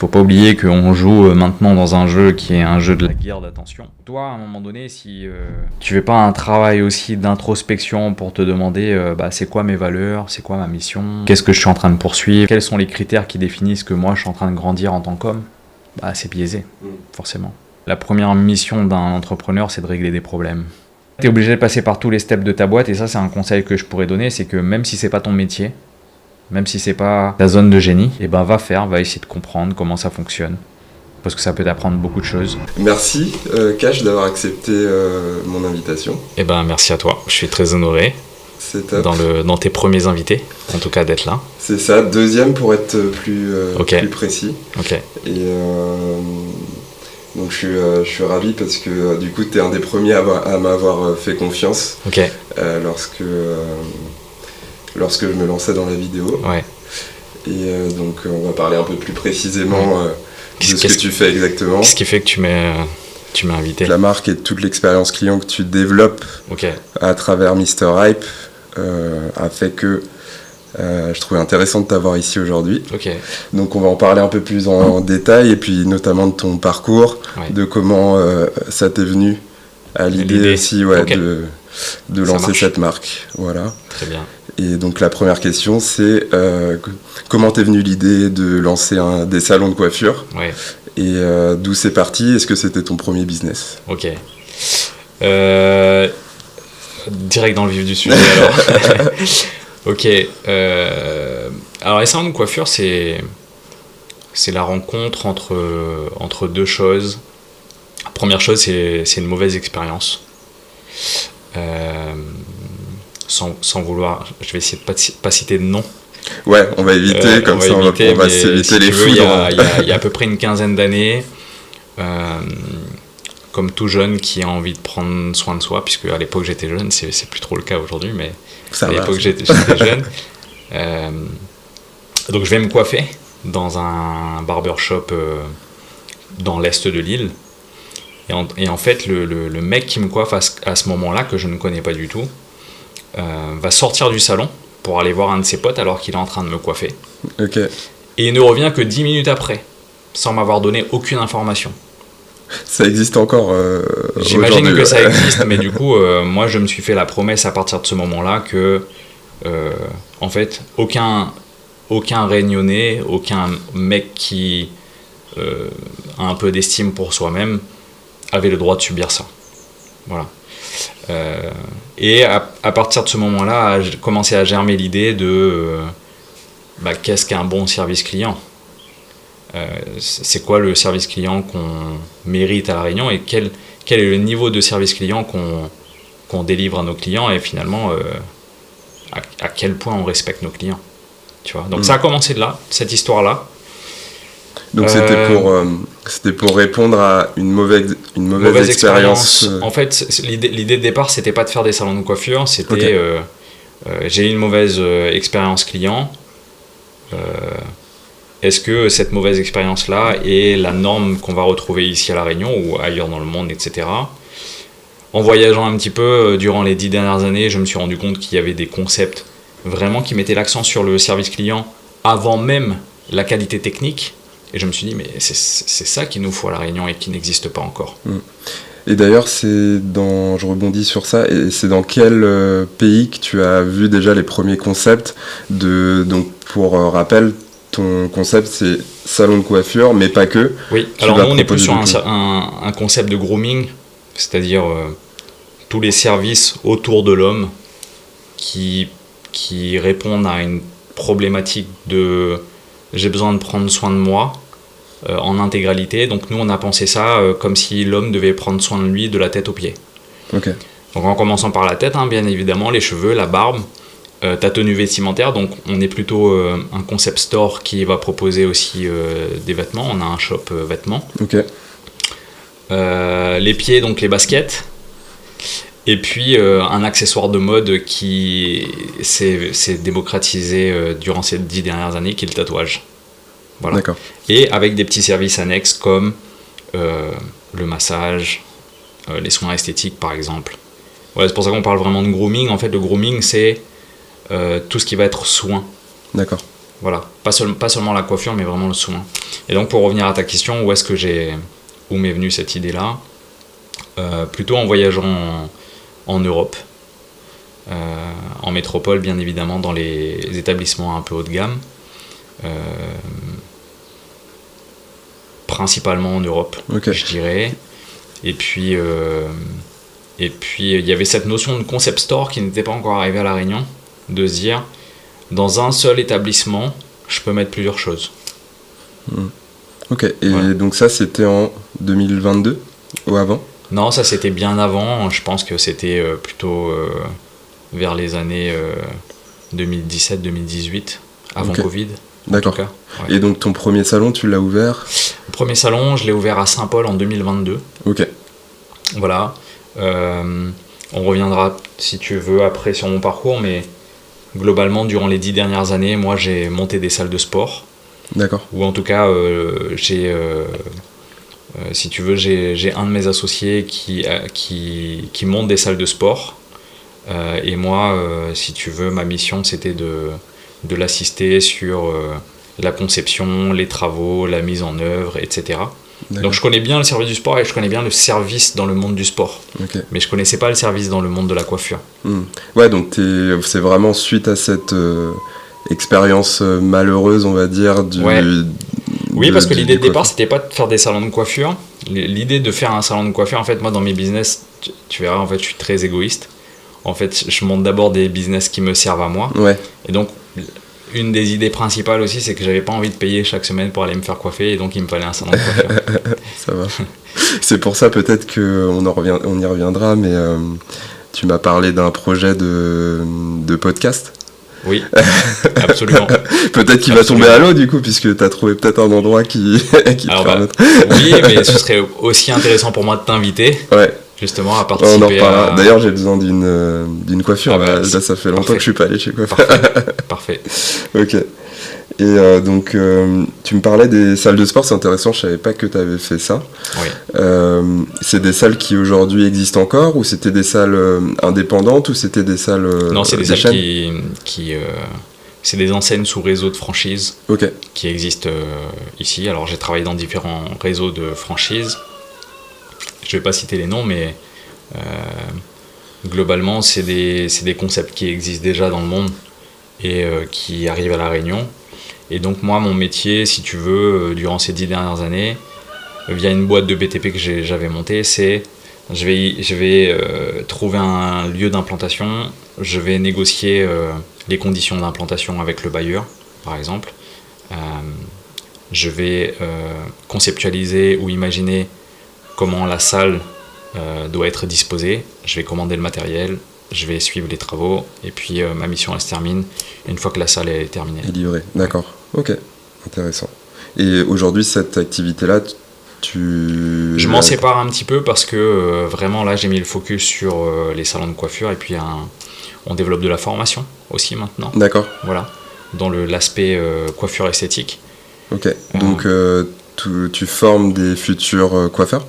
Faut pas oublier qu'on joue maintenant dans un jeu qui est un jeu de la guerre d'attention. Toi, à un moment donné, si tu fais pas un travail aussi d'introspection pour te demander c'est quoi mes valeurs, c'est quoi ma mission, qu'est-ce que je suis en train de poursuivre, quels sont les critères qui définissent que moi je suis en train de grandir en tant qu'homme, c'est biaisé, forcément. La première mission d'un entrepreneur, c'est de régler des problèmes. Tu es obligé de passer par tous les steps de ta boîte, et ça, c'est un conseil que je pourrais donner, c'est que même si c'est pas ton métier, même si c'est pas ta zone de génie, va essayer de comprendre comment ça fonctionne. Parce que ça peut t'apprendre beaucoup de choses. Merci Cash d'avoir accepté mon invitation. Merci à toi, je suis très honoré. C'est top. Dans tes premiers invités, en tout cas d'être là. C'est ça, deuxième pour être plus précis. Ok. Et donc je suis ravi parce que du coup tu es un des premiers à m'avoir fait confiance. Ok. Lorsque je me lançais dans la vidéo. Ouais. Et donc on va parler un peu plus précisément de ce que tu fais exactement. Qu'est-ce qui fait que tu m'as invité ? La marque et toute l'expérience client que tu développes à travers Mr. Hype a fait que je trouvais intéressant de t'avoir ici aujourd'hui. Okay. Donc on va en parler un peu plus en détail et puis notamment de ton parcours, de comment ça t'est venu à l'idée aussi de lancer cette marque. Voilà. Très bien. Et donc la première question c'est comment t'es venue l'idée de lancer des salons de coiffure et d'où c'est parti, est-ce que c'était ton premier business ? Ok. Direct dans le vif du sujet alors. Ok. Alors les salons de coiffure c'est la rencontre entre deux choses. La première chose c'est une mauvaise expérience. Sans vouloir, je vais essayer de pas citer de nom. Ouais, on va éviter, comme ça on va s'éviter les foudres. Il y a à peu près une quinzaine d'années, comme tout jeune qui a envie de prendre soin de soi, puisque à l'époque j'étais jeune, c'est plus trop le cas aujourd'hui, mais à l'époque j'étais jeune. Donc je vais me coiffer dans un barbershop dans l'est de l'île. Et en fait, le mec qui me coiffe à ce moment-là, que je ne connais pas du tout, va sortir du salon pour aller voir un de ses potes alors qu'il est en train de me coiffer. Okay. Et il ne revient que 10 minutes après, sans m'avoir donné aucune information. Ça existe encore J'imagine que ça existe, mais du coup, moi je me suis fait la promesse à partir de ce moment-là que, en fait, aucun réunionnais, aucun mec qui a un peu d'estime pour soi-même avait le droit de subir ça. Voilà. Et à partir de ce moment-là, j'ai commencé à germer l'idée de qu'est-ce qu'un bon service client ? C'est quoi le service client qu'on mérite à La Réunion et quel est le niveau de service client qu'on délivre à nos clients et finalement à quel point on respecte nos clients. Tu vois ? Donc ça a commencé de là, cette histoire-là. Donc c'était pour répondre à une mauvaise expérience. En fait, l'idée de départ, c'était pas de faire des salons de coiffure, c'était j'ai eu une mauvaise expérience client. Est-ce que cette mauvaise expérience-là est la norme qu'on va retrouver ici à La Réunion ou ailleurs dans le monde, etc. En voyageant un petit peu durant les 10 dernières années, je me suis rendu compte qu'il y avait des concepts vraiment qui mettaient l'accent sur le service client avant même la qualité technique. Et je me suis dit, mais c'est ça qu'il nous faut à La Réunion et qui n'existe pas encore. Et d'ailleurs, je rebondis sur ça, et c'est dans quel pays que tu as vu déjà les premiers concepts donc pour rappel, ton concept c'est salon de coiffure, mais pas que. Oui, alors nous on est plus sur un concept de grooming, c'est-à-dire tous les services autour de l'homme qui répondent à une problématique de j'ai besoin de prendre soin de moi en intégralité. Donc nous on a pensé ça comme si l'homme devait prendre soin de lui de la tête aux pieds. Okay. Donc en commençant par la tête, bien évidemment, les cheveux, la barbe, ta tenue vestimentaire. Donc on est plutôt un concept store qui va proposer aussi des vêtements. On a un shop vêtements. Okay. Les pieds, donc les baskets. Et puis un accessoire de mode qui s'est démocratisé durant ces 10 dernières années, qui est le tatouage. Voilà. D'accord. Et avec des petits services annexes comme le massage, les soins esthétiques par exemple. Ouais, c'est pour ça qu'on parle vraiment de grooming. En fait, le grooming, c'est tout ce qui va être soin. D'accord. Voilà, pas seulement la coiffure, mais vraiment le soin. Et donc pour revenir à ta question, où m'est venue cette idée-là, plutôt en voyageant en Europe, en métropole bien évidemment, dans les établissements un peu haut de gamme, principalement en Europe, je dirais. Et puis il y avait cette notion de concept store qui n'était pas encore arrivée à La Réunion, de se dire, dans un seul établissement, je peux mettre plusieurs choses. Ok, et donc ça c'était en 2022 ou avant? Non, ça c'était bien avant, je pense que c'était plutôt vers les années 2017-2018, avant Covid. D'accord. Cas, ouais. Et donc ton premier salon, tu l'as ouvert? Le premier salon, je l'ai ouvert à Saint-Paul en 2022. Ok. Voilà. On reviendra, si tu veux, après sur mon parcours, mais globalement, durant les 10 dernières années, moi, j'ai monté des salles de sport. D'accord. Ou en tout cas, si tu veux, j'ai un de mes associés qui monte des salles de sport. Et moi, si tu veux, ma mission, c'était de l'assister sur la conception, les travaux, la mise en œuvre, etc. D'accord. Donc je connais bien le service du sport et je connais bien le service dans le monde du sport. Okay. Mais je connaissais pas le service dans le monde de la coiffure. Ouais, donc c'est vraiment suite à cette expérience malheureuse, on va dire, oui, parce que l'idée de départ, c'était pas de faire des salons de coiffure. L'idée de faire un salon de coiffure, en fait, moi, dans mes business, tu verras, en fait, je suis très égoïste. En fait, je monte d'abord des business qui me servent à moi. Ouais. Et donc, une des idées principales aussi, c'est que j'avais pas envie de payer chaque semaine pour aller me faire coiffer, et donc il me fallait un salon de coiffure. Ça va. C'est pour ça peut-être qu'on y reviendra, mais tu m'as parlé d'un projet de podcast. Oui, absolument. Peut-être qu'il va tomber à l'eau du coup, puisque tu as trouvé peut-être un endroit qui te permettra. Oui, mais ce serait aussi intéressant pour moi de t'inviter. Ouais. Justement, à participer. On en reparlera. D'ailleurs, j'ai besoin d'une coiffure. Là, ça fait longtemps que je suis pas allé chez coiffeur. Parfait. Ok. Et donc, tu me parlais des salles de sport, c'est intéressant, je savais pas que tu avais fait ça. Oui. C'est des salles qui aujourd'hui existent encore, ou c'était des salles indépendantes, ou c'était des salles Non, c'est des salles qui c'est des enseignes sous réseau de franchise qui existent ici. Alors, j'ai travaillé dans différents réseaux de franchise. Je vais pas citer les noms, mais globalement, c'est des concepts qui existent déjà dans le monde et qui arrivent à La Réunion. Et donc moi, mon métier, si tu veux, durant ces 10 dernières années, via une boîte de BTP que j'avais montée, c'est je vais trouver un lieu d'implantation, je vais négocier les conditions d'implantation avec le bailleur, par exemple. Je vais conceptualiser ou imaginer comment la salle doit être disposée. Je vais commander le matériel, je vais suivre les travaux, et puis ma mission, elle se termine une fois que la salle est terminée. Et livrée, d'accord. Ok, intéressant. Et aujourd'hui, cette activité-là, je m'en sépare un petit peu parce que vraiment là, j'ai mis le focus sur les salons de coiffure, et puis on développe de la formation aussi maintenant. D'accord. Voilà, dans l'aspect coiffure esthétique. Ok, donc tu formes des futurs coiffeurs ?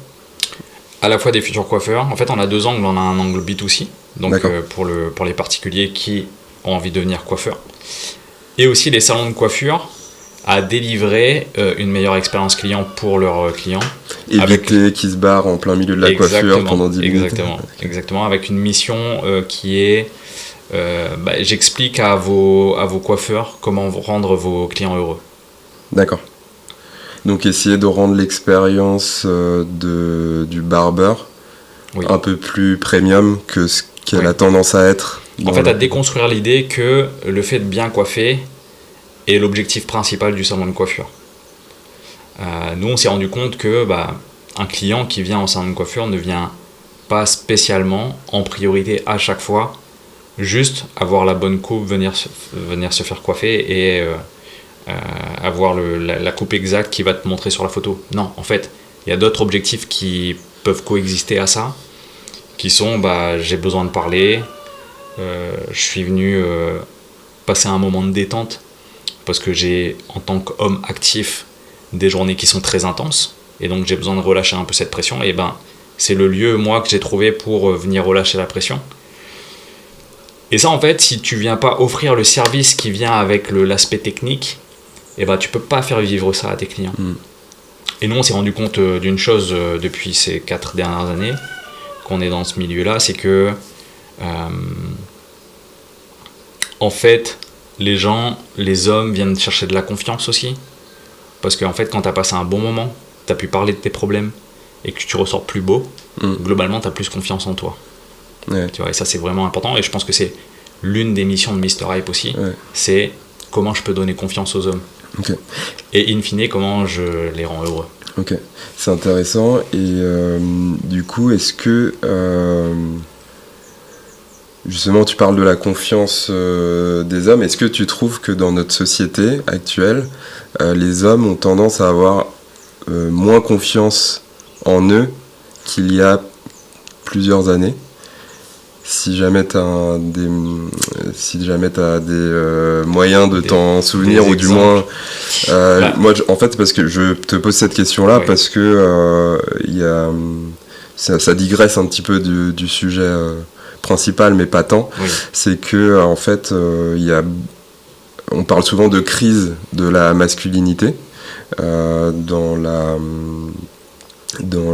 À la fois des futurs coiffeurs. En fait, on a 2 angles. On a un angle B2C, donc pour les particuliers qui ont envie de devenir coiffeurs. Et aussi les salons de coiffure à délivrer une meilleure expérience client pour leurs clients. Éviter qu'ils se barrent en plein milieu de la coiffure pendant 10 minutes. Exactement, avec une mission qui est... j'explique à vos coiffeurs comment rendre vos clients heureux. D'accord. Donc essayer de rendre l'expérience du barbeur un peu plus premium que ce qu'elle a tendance à être. En fait, à déconstruire l'idée que le fait de bien coiffer est l'objectif principal du salon de coiffure. Nous, on s'est rendu compte que un client qui vient en salon de coiffure ne vient pas spécialement en priorité à chaque fois, juste avoir la bonne coupe, venir se faire coiffer et avoir la coupe exacte qui va te montrer sur la photo. Non, en fait, il y a d'autres objectifs qui peuvent coexister à ça, qui sont j'ai besoin de parler, je suis venu passer un moment de détente parce que j'ai, en tant qu'homme actif, des journées qui sont très intenses, et donc j'ai besoin de relâcher un peu cette pression, et c'est le lieu, moi, que j'ai trouvé pour venir relâcher la pression. Et ça, en fait, si tu viens pas offrir le service qui vient avec l'aspect technique, et bah tu peux pas faire vivre ça à tes clients. Et nous on s'est rendu compte d'une chose depuis ces 4 dernières années qu'on est dans ce milieu-là, c'est que en fait les hommes viennent chercher de la confiance aussi, parce qu'en fait quand t'as passé un bon moment, t'as pu parler de tes problèmes et que tu ressors plus beau, globalement t'as plus confiance en toi. Ouais. Tu vois, et ça c'est vraiment important, et je pense que c'est l'une des missions de Mr. Hype aussi, c'est comment je peux donner confiance aux hommes. Okay. Et in fine, comment je les rends heureux. Ok, c'est intéressant. Et du coup, est-ce que justement tu parles de la confiance des hommes, est-ce que tu trouves que dans notre société actuelle, les hommes ont tendance à avoir moins confiance en eux qu'il y a plusieurs années? Si jamais tu as des moyens de t'en souvenir, ou du moins moi en fait, parce que je te pose cette question là, parce que ça digresse un petit peu du sujet principal, mais pas tant. C'est que en fait on parle souvent de crise de la masculinité dans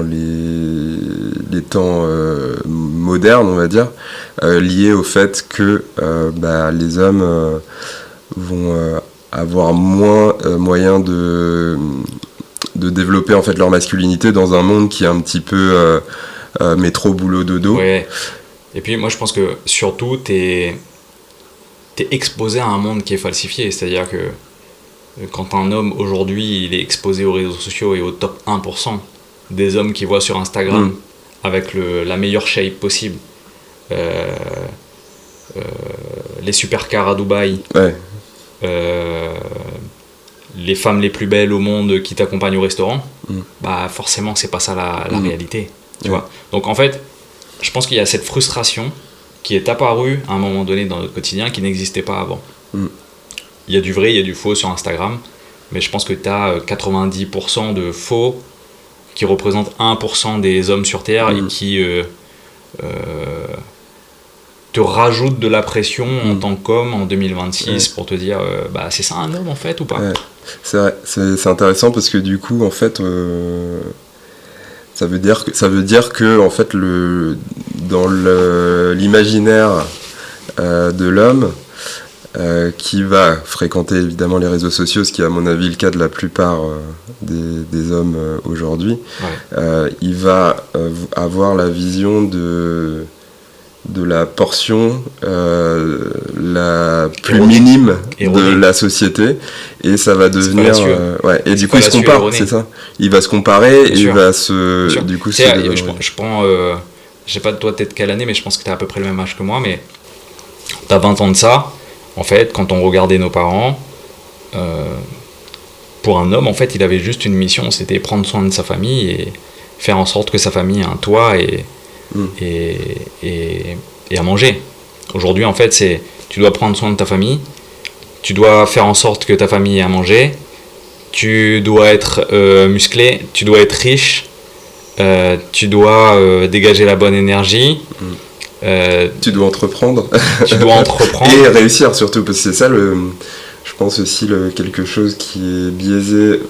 les temps modernes, on va dire, liés au fait que les hommes vont avoir moins moyen de développer en fait leur masculinité dans un monde qui est un petit peu métro boulot dodo. Ouais. Et puis moi je pense que surtout t'es exposé à un monde qui est falsifié, c'est-à-dire que quand un homme aujourd'hui il est exposé aux réseaux sociaux et au top 1% des hommes qu'il voit sur Instagram avec la meilleure shape possible, les supercars à Dubaï, les femmes les plus belles au monde qui t'accompagnent au restaurant, bah forcément c'est pas ça la réalité, tu vois. Donc en fait je pense qu'il y a cette frustration qui est apparue à un moment donné dans notre quotidien qui n'existait pas avant. Il y a du vrai, il y a du faux sur Instagram, mais je pense que tu as 90% de faux qui représentent 1% des hommes sur Terre et qui te rajoutent de la pression en tant qu'homme en 2026 pour te dire c'est ça un homme en fait ou pas. C'est vrai, c'est intéressant parce que du coup en fait ça veut dire que en fait dans l'imaginaire de l'homme qui va fréquenter évidemment les réseaux sociaux, ce qui est à mon avis le cas de la plupart des hommes aujourd'hui, il va avoir la vision de la portion la plus minime de la société, et ça va devenir et du coup il se compare, c'est ça, il va se comparer et il va se du coup je prends je sais pas toi t'es de quelle année, mais je pense que t'as à peu près le même âge que moi, mais t'as 20 ans de ça. En fait, quand on regardait nos parents, pour un homme, en fait, il avait juste une mission, c'était prendre soin de sa famille et faire en sorte que sa famille ait un toit et à manger. Aujourd'hui, en fait, c'est tu dois prendre soin de ta famille, tu dois faire en sorte que ta famille ait à manger, tu dois être musclé, tu dois être riche, tu dois dégager la bonne énergie. Tu dois entreprendre. Et réussir surtout, parce que c'est ça je pense aussi quelque chose qui est biaisé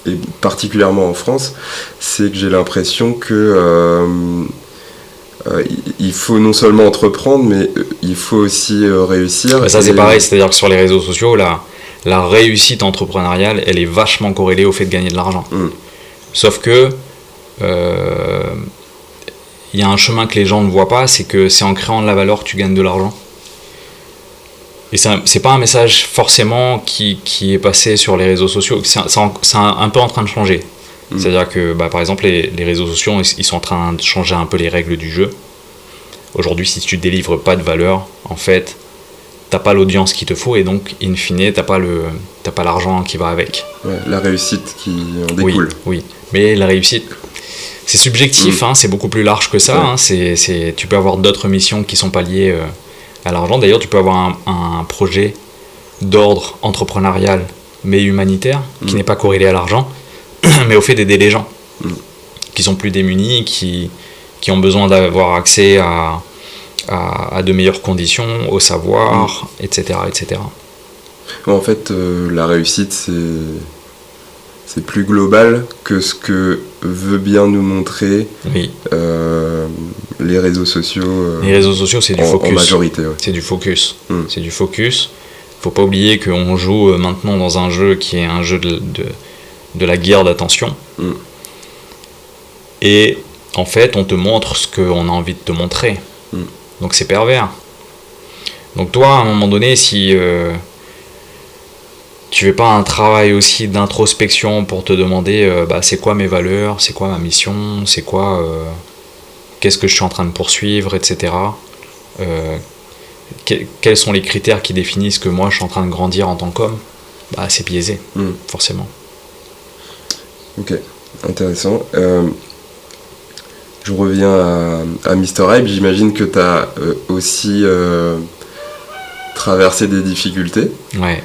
et particulièrement en France, c'est que j'ai l'impression que il faut non seulement entreprendre, mais il faut aussi réussir. Ça c'est pareil, c'est-à-dire que sur les réseaux sociaux la réussite entrepreneuriale elle est vachement corrélée au fait de gagner de l'argent. Sauf que il y a un chemin que les gens ne voient pas, c'est que c'est en créant de la valeur que tu gagnes de l'argent. Et c'est pas un message forcément qui est passé sur les réseaux sociaux, c'est un peu en train de changer. C'est-à-dire que par exemple les réseaux sociaux ils sont en train de changer un peu les règles du jeu. Aujourd'hui si tu délivres pas de valeur, en fait t'as pas l'audience qu'il te faut, et donc in fine t'as pas l'argent qui va avec. La réussite qui en découle. Oui, mais la réussite c'est subjectif, c'est beaucoup plus large que ça. Tu peux avoir d'autres missions qui sont pas liées à l'argent. D'ailleurs, tu peux avoir un projet d'ordre entrepreneurial mais humanitaire qui n'est pas corrélé à l'argent, mais au fait d'aider les gens qui sont plus démunis, qui ont besoin d'avoir accès à de meilleures conditions, au savoir, etc., etc. En fait, la réussite, c'est plus global que ce que veut bien nous montrer Oui. les réseaux sociaux. Les réseaux sociaux, c'est du focus. En majorité, ouais. C'est du focus. C'est du focus. Faut pas oublier qu'on joue maintenant dans un jeu qui est un jeu de la guerre d'attention. Et en fait, on te montre ce qu'on a envie de te montrer. Donc c'est pervers. Donc toi, à un moment donné, si tu fais pas un travail aussi d'introspection pour te demander c'est quoi mes valeurs, c'est quoi ma mission, c'est quoi qu'est-ce que je suis en train de poursuivre, etc. Quels sont les critères qui définissent que moi je suis en train de grandir en tant qu'homme, c'est biaisé, forcément. Ok, intéressant. Je reviens à Mr. Hype. J'imagine que tu as aussi traversé des difficultés. Ouais.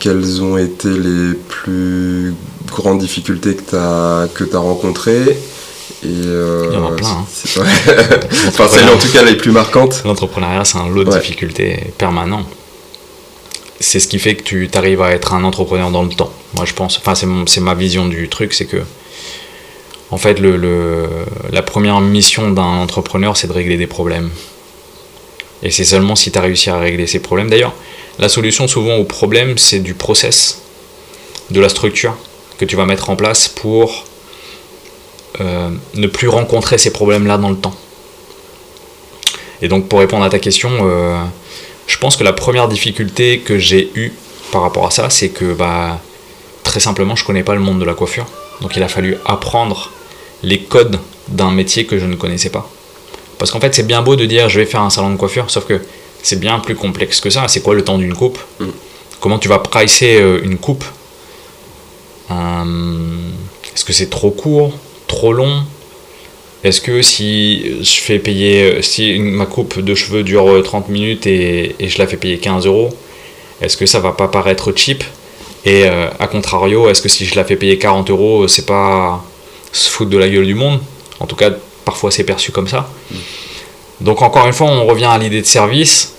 Quelles ont été les plus grandes difficultés que tu as rencontrées? Il y en a plein. Enfin, celles en tout cas les plus marquantes. L'entrepreneuriat, c'est un lot de difficultés permanent. C'est ce qui fait que tu arrives à être un entrepreneur dans le temps. Moi, je pense, c'est ma vision du truc, c'est que en fait, la première mission d'un entrepreneur, c'est de régler des problèmes. Et c'est seulement si tu as réussi à régler ces problèmes. D'ailleurs, la solution souvent aux problèmes, c'est du process, de la structure que tu vas mettre en place pour ne plus rencontrer ces problèmes-là dans le temps. Et donc, pour répondre à ta question, je pense que la première difficulté que j'ai eue par rapport à ça, c'est que très simplement, je ne connais pas le monde de la coiffure. Donc, il a fallu apprendre les codes d'un métier que je ne connaissais pas. Parce qu'en fait, c'est bien beau de dire je vais faire un salon de coiffure, sauf que c'est bien plus complexe que ça. C'est quoi le temps d'une coupe ? Comment tu vas pricer une coupe ? Est-ce que c'est trop court, trop long ? Est-ce que si je fais payer, si ma coupe de cheveux dure 30 minutes et je la fais payer 15 €, est-ce que ça va pas paraître cheap ? Et à contrario, est-ce que si je la fais payer 40 €, c'est pas se foutre de la gueule du monde ? En tout cas, parfois c'est perçu comme ça. Donc encore une fois, on revient à l'idée de service,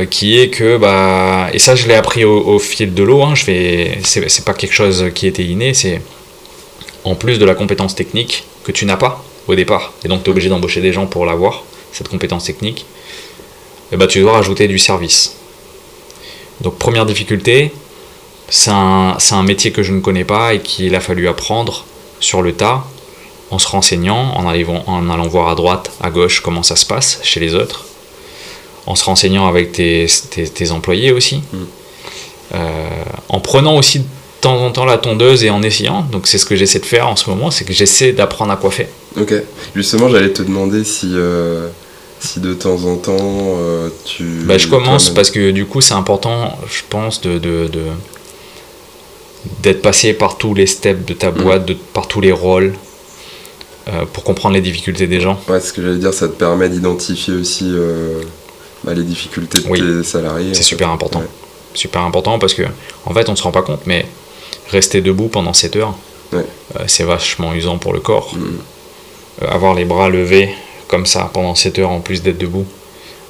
qui est que, et ça je l'ai appris au fil de l'eau, c'est pas quelque chose qui était inné, c'est en plus de la compétence technique que tu n'as pas au départ, et donc tu es obligé d'embaucher des gens pour l'avoir, cette compétence technique, tu dois rajouter du service. Donc première difficulté, c'est un métier que je ne connais pas et qu'il a fallu apprendre sur le tas, en se renseignant, en allant voir à droite, à gauche comment ça se passe chez les autres, en se renseignant avec tes employés aussi, en prenant aussi de temps en temps la tondeuse et en essayant. Donc c'est ce que j'essaie de faire en ce moment, c'est que j'essaie d'apprendre à coiffer. Ok, justement j'allais te demander si de temps en temps tu... Je commence parce que du coup c'est important, je pense, d'être passé par tous les steps de ta boîte, par tous les rôles, pour comprendre les difficultés des gens. Ouais, ce que j'allais dire, ça te permet d'identifier aussi les difficultés de tes salariés. C'est super important. Ouais. Super important parce que, en fait, on ne se rend pas compte, mais rester debout pendant 7 heures, c'est vachement usant pour le corps. Avoir les bras levés comme ça pendant 7 heures, en plus d'être debout,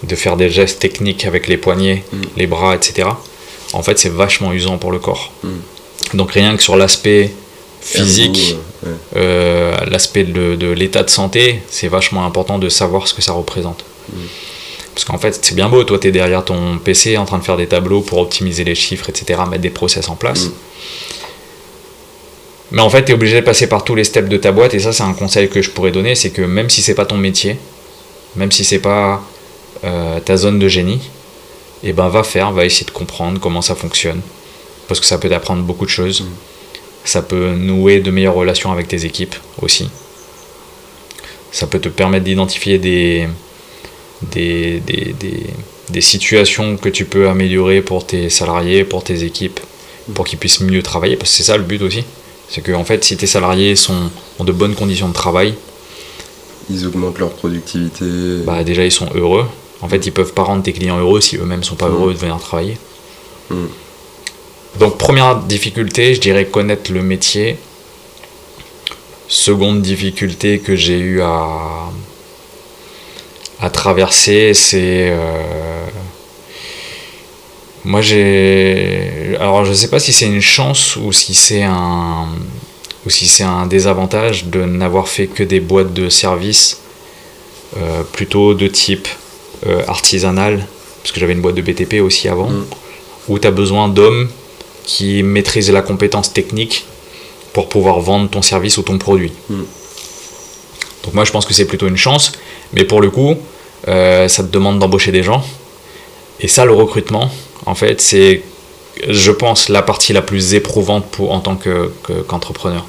de faire des gestes techniques avec les poignets, les bras, etc. En fait, c'est vachement usant pour le corps. Donc rien que sur l'aspect physique, l'aspect de l'état de santé, c'est vachement important de savoir ce que ça représente. Parce qu'en fait, c'est bien beau, toi t'es derrière ton PC en train de faire des tableaux pour optimiser les chiffres, etc., mettre des process en place. Mais en fait, t'es obligé de passer par tous les steps de ta boîte, et ça, c'est un conseil que je pourrais donner, c'est que même si c'est pas ton métier, même si c'est pas ta zone de génie, va essayer de comprendre comment ça fonctionne. Parce que ça peut t'apprendre beaucoup de choses. Ça peut nouer de meilleures relations avec tes équipes aussi. Ça peut te permettre d'identifier des situations que tu peux améliorer pour tes salariés, pour tes équipes, pour qu'ils puissent mieux travailler. Parce que c'est ça le but aussi. C'est que en fait, si tes salariés ont de bonnes conditions de travail, ils augmentent leur productivité. Déjà, ils sont heureux. En fait, ils peuvent pas rendre tes clients heureux si eux-mêmes sont pas heureux de venir travailler. Donc première difficulté, je dirais connaître le métier. Seconde difficulté que j'ai eu à traverser, c'est Moi, alors, je sais pas si c'est une chance ou si c'est un désavantage de n'avoir fait que des boîtes de services plutôt de type artisanal, parce que j'avais une boîte de BTP aussi avant, où tu as besoin d'hommes qui maîtrisent la compétence technique pour pouvoir vendre ton service ou ton produit. Donc moi, je pense que c'est plutôt une chance, mais pour le coup, ça te demande d'embaucher des gens. Et ça, le recrutement, en fait, c'est, je pense, la partie la plus éprouvante en tant qu'entrepreneur.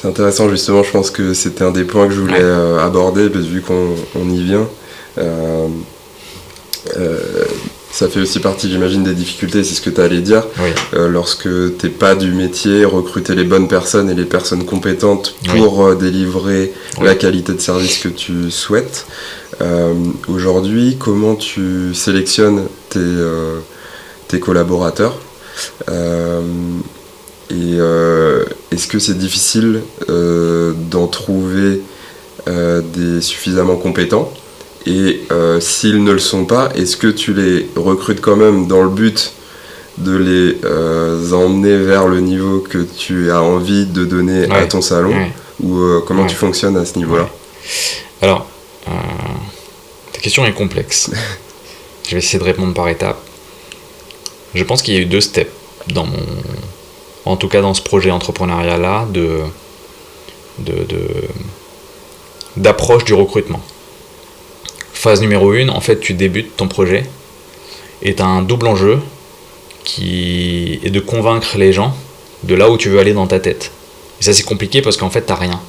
C'est intéressant, justement, je pense que c'était un des points que je voulais aborder, vu qu'on y vient. Ça fait aussi partie, j'imagine, des difficultés, c'est ce que tu allais dire. Oui. Lorsque tu n'es pas du métier, recruter les bonnes personnes et les personnes compétentes pour délivrer la qualité de service que tu souhaites. Aujourd'hui, comment tu sélectionnes tes collaborateurs est-ce que c'est difficile d'en trouver des suffisamment compétents? Et s'ils ne le sont pas, est-ce que tu les recrutes quand même dans le but de les emmener vers le niveau que tu as envie de donner à ton salon? Ou comment tu fonctionnes à ce niveau-là? Alors, ta question est complexe. Je vais essayer de répondre par étapes. Je pense qu'il y a eu 2 steps en tout cas dans ce projet entrepreneurial-là d'approche du recrutement. Phase numéro 1, en fait, tu débutes ton projet et tu as un double enjeu qui est de convaincre les gens de là où tu veux aller dans ta tête. Et ça, c'est compliqué parce qu'en fait, tu n'as rien.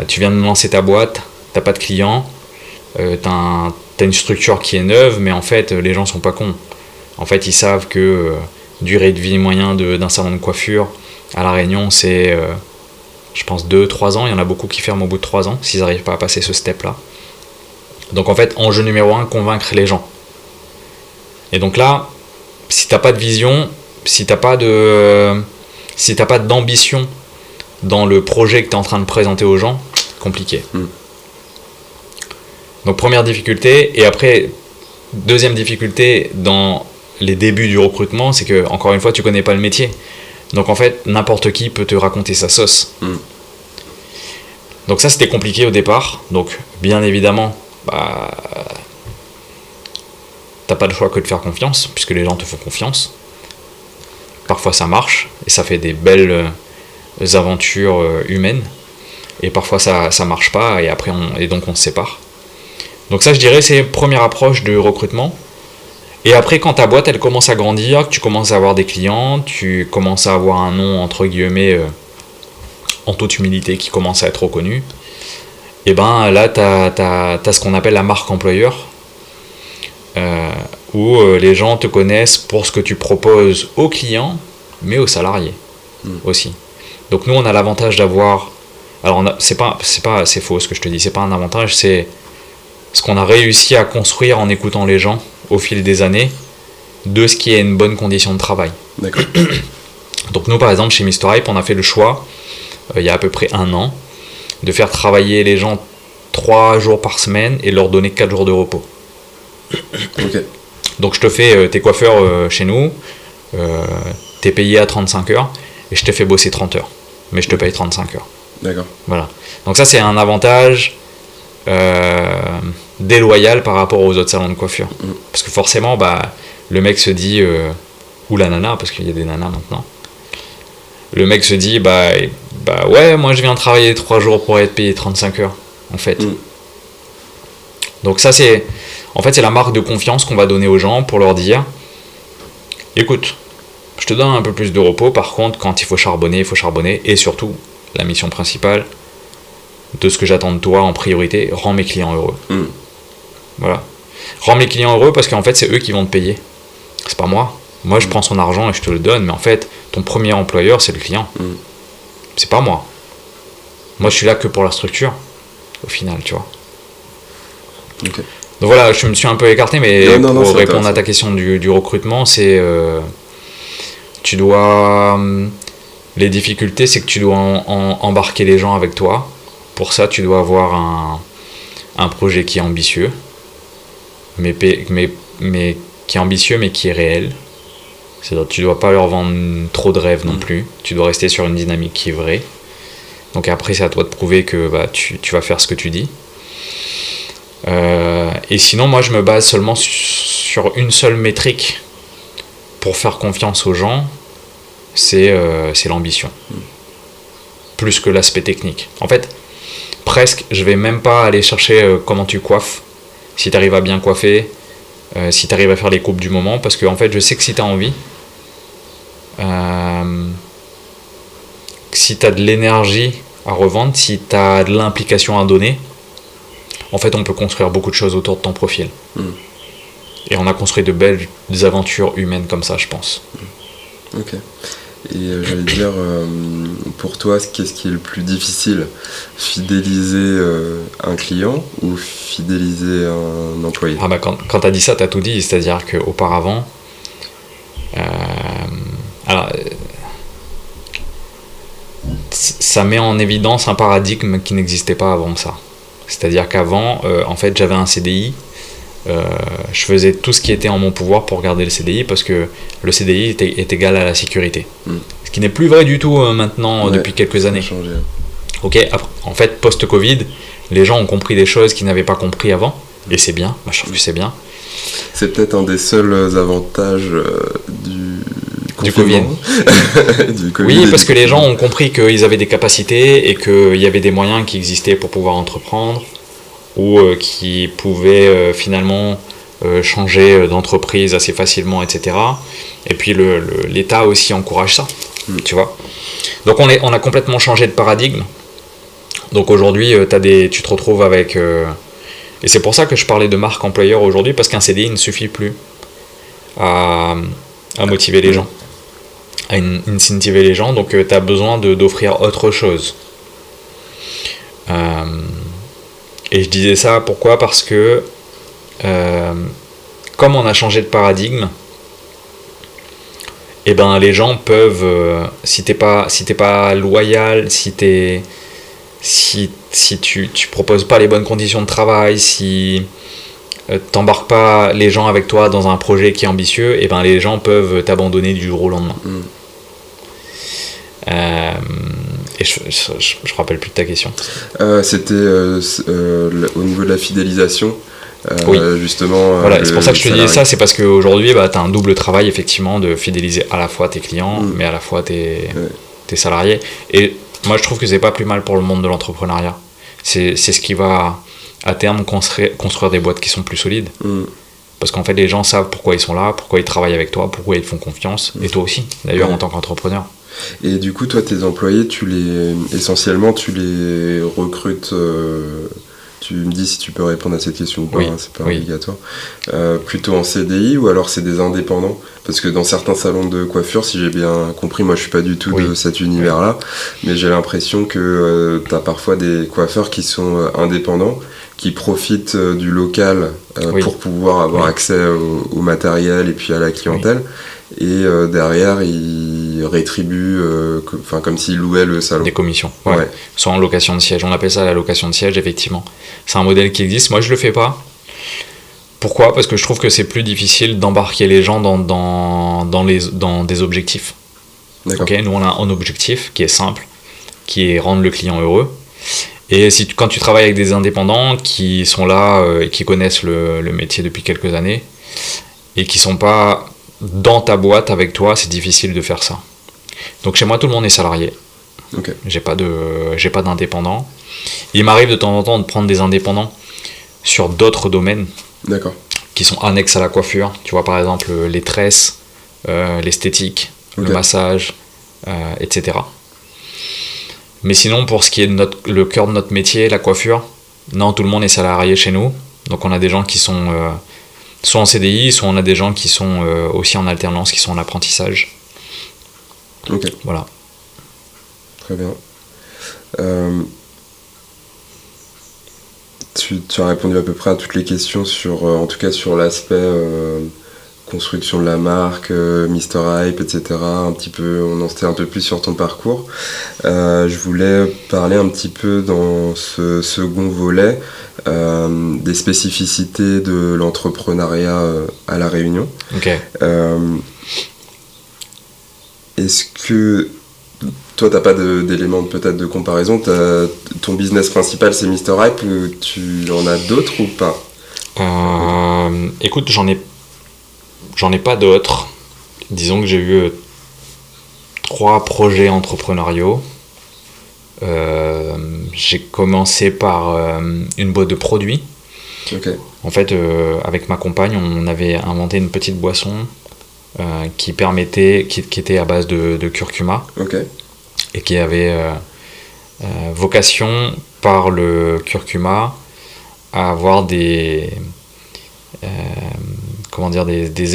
Tu viens de lancer ta boîte, tu n'as pas de clients, tu as une structure qui est neuve, mais en fait, les gens sont pas cons. En fait, ils savent que durée de vie moyen d'un salon de coiffure à La Réunion, c'est, je pense, 2-3 ans. Il y en a beaucoup qui ferment au bout de 3 ans s'ils n'arrivent pas à passer ce step-là. Donc en fait, enjeu numéro 1, convaincre les gens. Et donc là, si t'as pas de vision, si t'as pas d'ambition dans le projet que tu es en train de présenter aux gens, compliqué. Donc première difficulté, et après, deuxième difficulté dans les débuts du recrutement, c'est que, encore une fois, tu connais pas le métier. Donc en fait, n'importe qui peut te raconter sa sauce. Donc ça, c'était compliqué au départ. Donc bien évidemment, t'as pas le choix que de faire confiance, puisque les gens te font confiance. Parfois ça marche, et ça fait des belles aventures humaines, et parfois ça marche pas, et après donc on se sépare. Donc ça, je dirais, c'est première approche de recrutement. Et après, quand ta boîte elle commence à grandir, que tu commences à avoir des clients, tu commences à avoir un nom entre guillemets en toute humilité qui commence à être reconnu, et ben là t'as ce qu'on appelle la marque employeur, où les gens te connaissent pour ce que tu proposes aux clients, mais aux salariés aussi. Donc nous, on a l'avantage d'avoir, alors c'est faux ce que je te dis, c'est pas un avantage, c'est ce qu'on a réussi à construire en écoutant les gens au fil des années, de ce qui est une bonne condition de travail. D'accord. Donc nous, par exemple, chez Mr. Hype, on a fait le choix, il y a à peu près 1 an, de faire travailler les gens 3 jours par semaine et leur donner 4 jours de repos. Okay. Donc je te fais tes coiffeurs chez nous, t'es payé à 35 heures, et je te fais bosser 30 heures, mais je te paye 35 heures. D'accord. Voilà. Donc ça, c'est un avantage déloyal par rapport aux autres salons de coiffure. Parce que forcément, le mec se dit, ou la nana, parce qu'il y a des nanas maintenant, le mec se dit, ouais, moi je viens travailler 3 jours pour être payé 35 heures, en fait. Donc ça, c'est la marque de confiance qu'on va donner aux gens pour leur dire, écoute, je te donne un peu plus de repos, par contre, quand il faut charbonner, et surtout, la mission principale de ce que j'attends de toi en priorité, rends mes clients heureux. Voilà. Rends mes clients heureux parce qu'en fait, c'est eux qui vont te payer. C'est pas moi. Moi, je prends son argent et je te le donne, mais en fait, ton premier employeur, c'est le client. C'est pas moi. Moi, je suis là que pour la structure, au final, tu vois. Okay. Donc voilà, je me suis un peu écarté, mais pour répondre à ta question du recrutement, c'est... les difficultés, c'est que tu dois embarquer les gens avec toi. Pour ça, tu dois avoir un projet qui est ambitieux, mais qui est ambitieux mais qui est réel. C'est-à-dire tu dois pas leur vendre trop de rêves non plus. Tu dois rester sur une dynamique qui est vraie. Donc après, c'est à toi de prouver que tu vas faire ce que tu dis. Et sinon, moi, je me base seulement sur une seule métrique pour faire confiance aux gens, c'est l'ambition. Plus que l'aspect technique. En fait, presque, je vais même pas aller chercher comment tu coiffes, si tu arrives à bien coiffer, si tu arrives à faire les coupes du moment, parce que en fait, je sais que si tu as envie, si tu as de l'énergie à revendre, si tu as de l'implication à donner, en fait, on peut construire beaucoup de choses autour de ton profil. Et on a construit de belles aventures humaines comme ça, je pense. Ok. Et j'allais dire, pour toi, qu'est-ce qui est le plus difficile? Fidéliser un client ou fidéliser un employé? Quand tu as dit ça, tu as tout dit. C'est-à-dire qu'auparavant, ça met en évidence un paradigme qui n'existait pas avant ça. C'est-à-dire qu'avant, en fait, j'avais un CDI. Je faisais tout ce qui était en mon pouvoir pour garder le CDI parce que le CDI est égal à la sécurité. Ce qui n'est plus vrai du tout maintenant depuis quelques années. Changé. Ok, en fait, post-Covid, les gens ont compris des choses qu'ils n'avaient pas compris avant. Et c'est bien, moi je trouve que c'est bien. C'est peut-être un des seuls avantages du Covid. Du Covid. Oui, parce que les gens ont compris qu'ils avaient des capacités et qu'il y avait des moyens qui existaient pour pouvoir entreprendre ou qui pouvaient finalement changer d'entreprise assez facilement, etc. Et puis l'État aussi encourage ça, tu vois. Donc on a complètement changé de paradigme. Donc aujourd'hui, tu te retrouves avec... et c'est pour ça que je parlais de marque employeur aujourd'hui, parce qu'un CDI ne suffit plus à motiver les gens, à incentiver les gens. Donc tu as besoin d'offrir autre chose. Et je disais ça, pourquoi? Parce que comme on a changé de paradigme, et ben les gens peuvent, si t'es pas loyal, si tu proposes pas les bonnes conditions de travail, si t'embarques pas les gens avec toi dans un projet qui est ambitieux, et ben les gens peuvent t'abandonner du jour au lendemain. Et je rappelle plus de ta question. C'était au niveau de la fidélisation. Oui. Justement. Voilà, c'est pour ça que je te disais ça, c'est parce qu'aujourd'hui, tu as un double travail effectivement de fidéliser à la fois tes clients, mais à la fois tes salariés. Et moi, je trouve que c'est pas plus mal pour le monde de l'entrepreneuriat. C'est ce qui va, à terme, construire des boîtes qui sont plus solides. Parce qu'en fait, les gens savent pourquoi ils sont là, pourquoi ils travaillent avec toi, pourquoi ils te font confiance, et toi aussi, d'ailleurs, en tant qu'entrepreneur. Et du coup, toi, tes employés, essentiellement, tu les recrutes... Tu me dis si tu peux répondre à cette question ou pas, c'est pas obligatoire. Plutôt en CDI ou alors c'est des indépendants? Parce que dans certains salons de coiffure, si j'ai bien compris, moi je suis pas du tout de cet univers-là, mais j'ai l'impression que tu as parfois des coiffeurs qui sont indépendants, qui profitent du local pour pouvoir avoir accès au matériel et puis à la clientèle. Et derrière, ils rétribuent comme s'ils louaient le salon. Des commissions, soit en location de siège. On appelle ça la location de siège, effectivement. C'est un modèle qui existe. Moi, je le fais pas. Pourquoi? Parce que je trouve que c'est plus difficile d'embarquer les gens dans des objectifs. Okay, nous, on a un objectif qui est simple, qui est rendre le client heureux. Et quand tu travailles avec des indépendants qui sont là et qui connaissent le métier depuis quelques années et qui sont pas dans ta boîte avec toi, c'est difficile de faire ça. Donc chez moi, tout le monde est salarié. J'ai pas d'indépendants. Il m'arrive de temps en temps de prendre des indépendants sur d'autres domaines qui sont annexes à la coiffure. Tu vois, par exemple, les tresses, l'esthétique, le massage, etc. Mais sinon, pour ce qui est de le cœur de notre métier, la coiffure, non, tout le monde est salarié chez nous. Donc on a des gens qui sont soit en CDI, soit on a des gens qui sont aussi en alternance, qui sont en apprentissage. Voilà. Très bien. Tu as répondu à peu près à toutes les questions en tout cas sur l'aspect construction de la marque, Mr. Hype, etc. Un petit peu, on en sait un peu plus sur ton parcours. Je voulais parler un petit peu dans ce second volet des spécificités de l'entrepreneuriat à La Réunion. Ok. Est-ce que toi, t'as pas d'éléments peut-être de comparaison? Ton business principal, c'est Mr. Hype, ou tu en as d'autres ou pas? Écoute, j'en ai pas d'autres. Disons que j'ai eu 3 projets entrepreneuriaux. J'ai commencé par une boîte de produits. Ok. En fait, avec ma compagne, on avait inventé une petite boisson qui était à base de curcuma. Ok. Et qui avait vocation par le curcuma à avoir des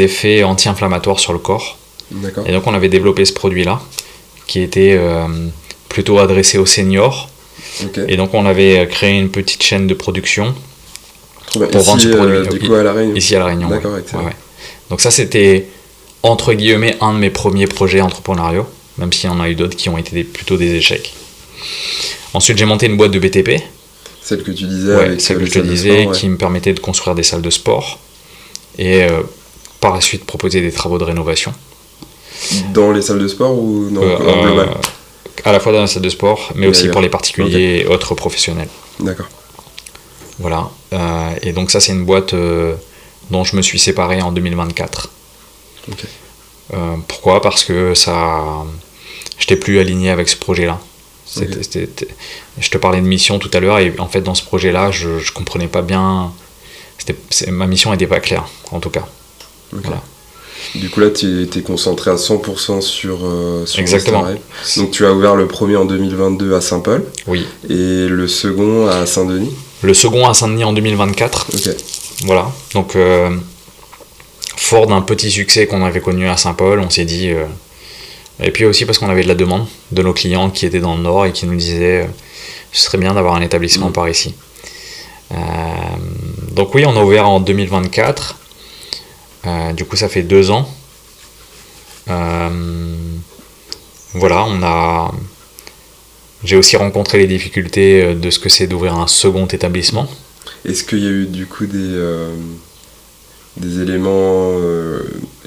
effets anti-inflammatoires sur le corps. D'accord. Et donc on avait développé ce produit-là qui était plutôt adressé aux seniors. Okay. Et donc on avait créé une petite chaîne de production pour vendre ce produit. Du coup à La Réunion. Ici à La Réunion. D'accord, ouais. Donc ça c'était entre guillemets un de mes premiers projets entrepreneuriaux, même s'il y en a eu d'autres qui ont été plutôt des échecs. Ensuite j'ai monté une boîte de BTP. Celle que tu disais, avec celle que je te disais, qui me permettait de construire des salles de sport et par la suite proposer des travaux de rénovation. Dans les salles de sport ou en global? À la fois dans les salles de sport, mais aussi pour les particuliers et autres professionnels. D'accord. Voilà. Et donc ça, c'est une boîte dont je me suis séparé en 2024. Ok. Pourquoi ? Parce que je n'étais plus aligné avec ce projet-là. Je te parlais de mission tout à l'heure, et en fait, dans ce projet-là, je ne comprenais pas bien. Ma mission n'était pas claire, en tout cas. Okay. Voilà. Du coup, là, tu étais concentré à 100% sur Exactement. Mr. Hype. Donc, tu as ouvert le premier en 2022 à Saint-Paul. Oui. Et le second à Saint-Denis. Le second à Saint-Denis en 2024. Ok. Voilà. Donc, fort d'un petit succès qu'on avait connu à Saint-Paul, on s'est dit... et puis aussi parce qu'on avait de la demande de nos clients qui étaient dans le Nord et qui nous disaient ce serait bien d'avoir un établissement par ici. Donc oui, on a ouvert en 2024. Du coup, ça fait 2 ans. Voilà, j'ai aussi rencontré les difficultés de ce que c'est d'ouvrir un second établissement. Est-ce qu'il y a eu du coup des éléments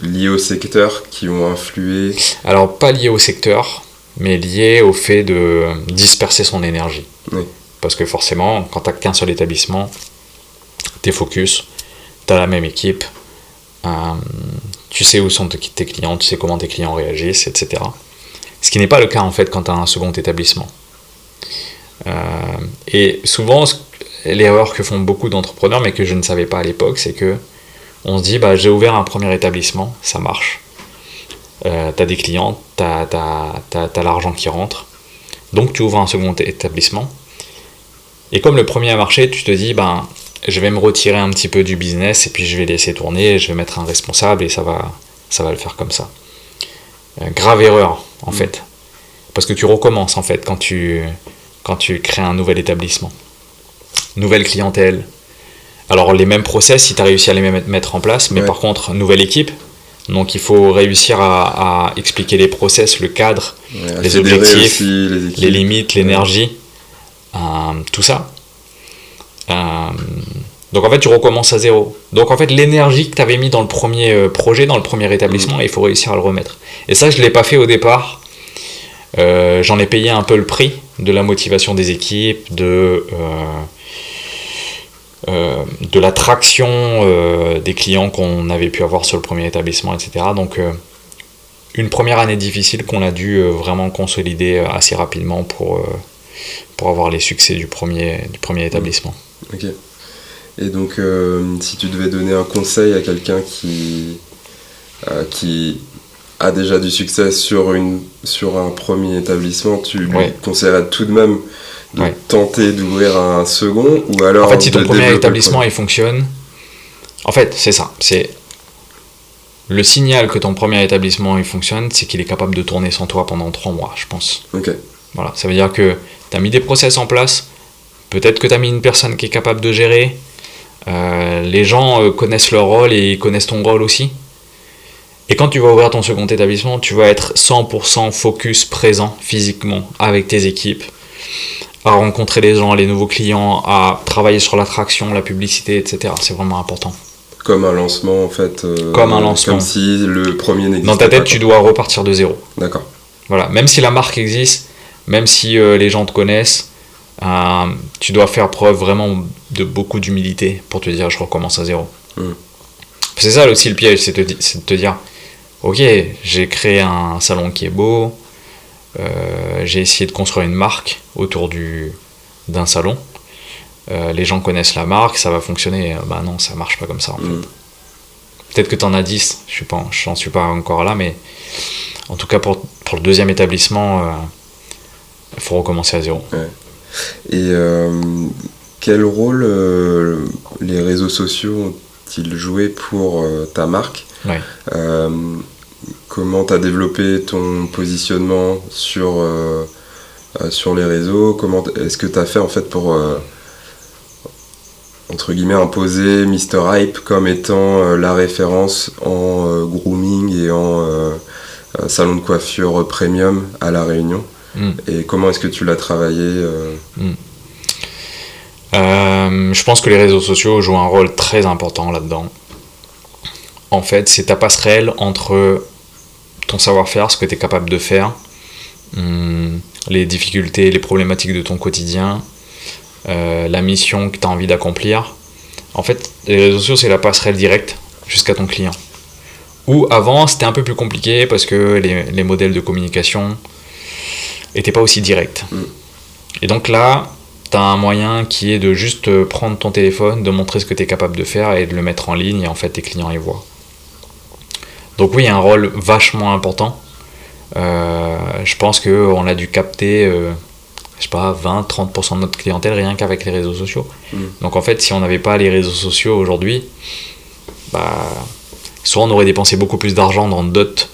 liés au secteur qui ont influé? Alors, pas liés au secteur, mais liés au fait de disperser son énergie. Oui. Parce que forcément, quand tu n'as qu'un seul établissement, t'es focus, tu as la même équipe, tu sais où sont tes clients, tu sais comment tes clients réagissent, etc. Ce qui n'est pas le cas en fait quand tu as un second établissement. Et souvent, l'erreur que font beaucoup d'entrepreneurs, mais que je ne savais pas à l'époque, c'est que on se dit, j'ai ouvert un premier établissement, ça marche. T'as des clients, t'as l'argent qui rentre. Donc tu ouvres un second établissement. Et comme le premier a marché, tu te dis, je vais me retirer un petit peu du business et puis je vais laisser tourner, je vais mettre un responsable et ça va le faire comme ça. Grave erreur, en fait. Parce que tu recommences, en fait, quand tu crées un nouvel établissement. Nouvelle clientèle. Alors, les mêmes process, si tu as réussi à les mettre en place, mais par contre, nouvelle équipe. Donc, il faut réussir à expliquer les process, le cadre, les objectifs, les limites, l'énergie, tout ça. Donc, en fait, tu recommences à zéro. Donc, en fait, l'énergie que tu avais mis dans le premier projet, dans le premier établissement, il faut réussir à le remettre. Et ça, je ne l'ai pas fait au départ. J'en ai payé un peu le prix de la motivation des équipes, de l'attraction des clients qu'on avait pu avoir sur le premier établissement, etc. Donc une première année difficile qu'on a dû vraiment consolider assez rapidement pour avoir les succès du premier établissement. Ok. Et donc si tu devais donner un conseil à quelqu'un qui a déjà du succès sur un premier établissement, tu lui conseillerais tout de même de tenter d'ouvrir un second, ou alors... En fait, si ton premier établissement il fonctionne, en fait, c'est ça. C'est le signal que ton premier établissement il fonctionne, c'est qu'il est capable de tourner sans toi pendant 3 mois, je pense. Ok. Voilà, ça veut dire que tu as mis des process en place, peut-être que tu as mis une personne qui est capable de gérer, les gens connaissent leur rôle et connaissent ton rôle aussi. Et quand tu vas ouvrir ton second établissement, tu vas être 100% focus présent physiquement avec tes équipes, à rencontrer les gens, les nouveaux clients, à travailler sur l'attraction, la publicité, etc. C'est vraiment important. Comme un lancement en fait. Comme un lancement. Comme si le premier n'existait pas. Dans ta tête, tu dois repartir de zéro. D'accord. Voilà. Même si la marque existe, même si les gens te connaissent, tu dois faire preuve vraiment de beaucoup d'humilité pour te dire je recommence à zéro. C'est ça aussi le piège, c'est de te dire ok, j'ai créé un salon qui est beau, j'ai essayé de construire une marque autour d'un salon, les gens connaissent la marque, ça va fonctionner. Bah non, ça marche pas comme ça en fait. Peut-être que tu en as 10, j'en suis pas encore là, mais en tout cas pour le deuxième établissement, il faut recommencer à zéro. Ouais. Et quel rôle les réseaux sociaux ont-ils joué pour ta marque? Ouais. Comment tu as développé ton positionnement sur les réseaux? Comment est-ce que tu as fait en fait pour entre guillemets imposer Mr Hype comme étant la référence en grooming et en salon de coiffure premium à La Réunion? Et comment est-ce que tu l'as travaillé Je pense que les réseaux sociaux jouent un rôle très important là-dedans. En fait, c'est ta passerelle entre ton savoir-faire, ce que tu es capable de faire, les difficultés, les problématiques de ton quotidien, la mission que tu as envie d'accomplir. En fait, les réseaux sociaux, c'est la passerelle directe jusqu'à ton client. Ou avant, c'était un peu plus compliqué parce que les modèles de communication n'étaient pas aussi directs. Et donc là, tu as un moyen qui est de juste prendre ton téléphone, de montrer ce que tu es capable de faire et de le mettre en ligne, et en fait, tes clients les voient. Donc oui, il y a un rôle vachement important. Je pense qu'on a dû capter, 20-30% de notre clientèle rien qu'avec les réseaux sociaux. Donc en fait, si on n'avait pas les réseaux sociaux aujourd'hui, soit on aurait dépensé beaucoup plus d'argent dans d'autres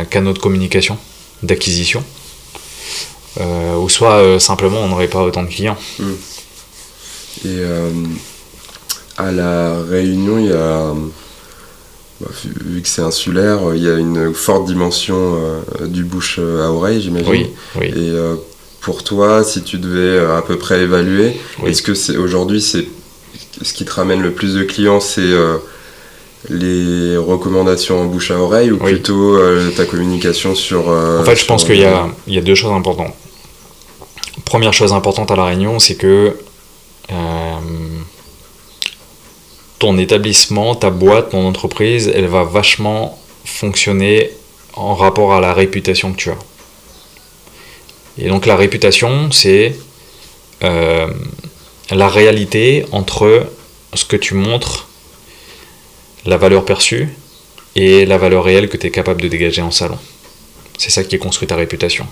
canaux de communication, d'acquisition, ou soit simplement on n'aurait pas autant de clients. Et à La Réunion, il y a... vu que c'est insulaire, il y a une forte dimension du bouche à oreille, j'imagine. Oui. Et pour toi, si tu devais à peu près évaluer, est-ce que aujourd'hui, ce qui te ramène le plus de clients, c'est les recommandations en bouche à oreille ou plutôt ta communication sur... en fait, je pense qu'il y a deux choses importantes. Première chose importante à La Réunion, c'est que ton établissement, ta boîte, ton entreprise, elle va vachement fonctionner en rapport à la réputation que tu as. Et donc la réputation, c'est la réalité entre ce que tu montres, la valeur perçue, et la valeur réelle que tu es capable de dégager en salon. C'est ça qui construit ta réputation.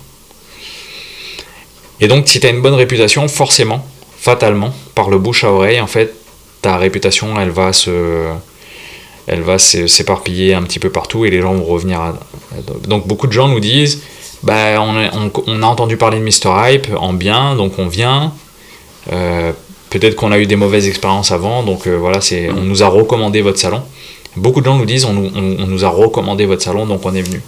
Et donc si tu as une bonne réputation, forcément, fatalement, par le bouche à oreille, en fait, ta réputation, elle va s'éparpiller un petit peu partout et les gens vont revenir Donc beaucoup de gens nous disent on a entendu parler de Mr Hype en bien, donc on vient. Peut-être qu'on a eu des mauvaises expériences avant, donc on nous a recommandé votre salon. Beaucoup de gens nous disent on nous a recommandé votre salon, donc on est venu.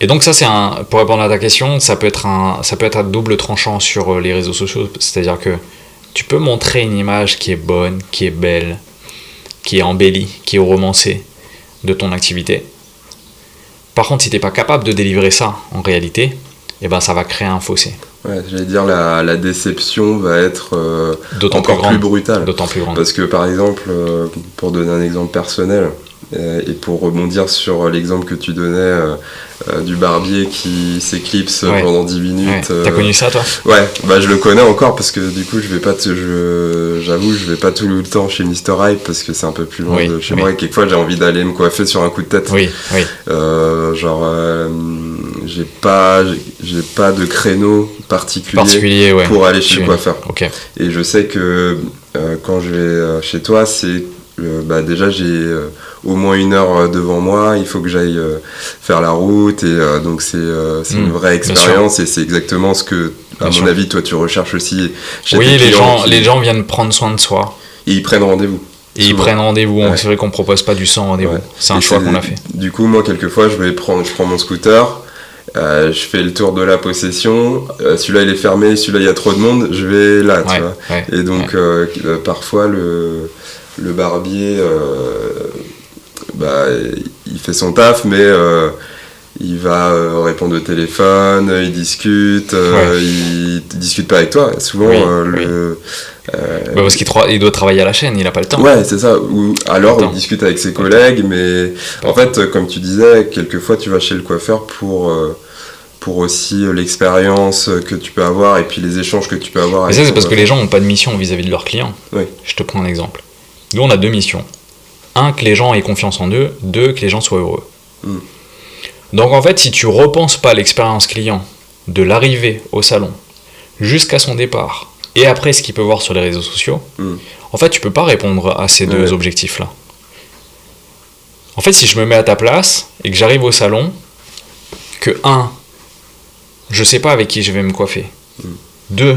Et donc ça, pour répondre à ta question, ça peut être à double tranchant sur les réseaux sociaux. C'est-à-dire que tu peux montrer une image qui est bonne, qui est belle, qui est embellie, qui est romancée de ton activité. Par contre, si tu n'es pas capable de délivrer ça en réalité, ça va créer un fossé. Ouais, j'allais dire la déception va être encore plus brutale. D'autant plus grande. Parce que par exemple, pour donner un exemple personnel, et pour rebondir sur l'exemple que tu donnais du barbier qui s'éclipse pendant 10 minutes. T'as connu ça toi? Ouais, je le connais encore parce que du coup je vais pas tout le temps chez Mr Hype parce que c'est un peu plus loin de chez moi et quelquefois j'ai envie d'aller me coiffer sur un coup de tête. J'ai pas de créneau particulier pour aller chez le coiffeur. Okay. Et je sais que quand je vais chez toi, c'est déjà j'ai au moins 1 heure devant moi, il faut que j'aille faire la route et donc c'est une vraie expérience et c'est exactement ce que mon avis toi tu recherches aussi chez tes clients les gens viennent prendre soin de soi et ils prennent rendez-vous. Et ils prennent rendez-vous. Ouais. C'est vrai qu'on propose pas du sans rendez-vous. Ouais. C'est un choix qu'on a fait. Du coup, moi, quelquefois, je prends mon scooter, je fais le tour de la possession. Celui-là, il est fermé. Celui-là, il y a trop de monde. Je vais là, tu vois. Ouais. Et donc, parfois, le barbier, il fait son taf, mais il va répondre au téléphone, il discute, il discute pas avec toi. Souvent, parce qu'il doit travailler à la chaîne, il a pas le temps. Ouais, c'est ça. Ou alors il discute avec ses collègues, mais en fait, comme tu disais, quelquefois tu vas chez le coiffeur pour aussi l'expérience que tu peux avoir et puis les échanges que tu peux avoir. Mais ça, c'est parce que les gens n'ont pas de mission vis-à-vis de leurs clients. Oui. Je te prends un exemple. Nous, on a 2 missions. 1, que les gens aient confiance en eux. 2, que les gens soient heureux. Donc en fait, si tu repenses pas l'expérience client de l'arrivée au salon jusqu'à son départ et après ce qu'il peut voir sur les réseaux sociaux, en fait, tu peux pas répondre à ces 2 objectifs-là. En fait, si je me mets à ta place et que j'arrive au salon, que 1, je sais pas avec qui je vais me coiffer. 2,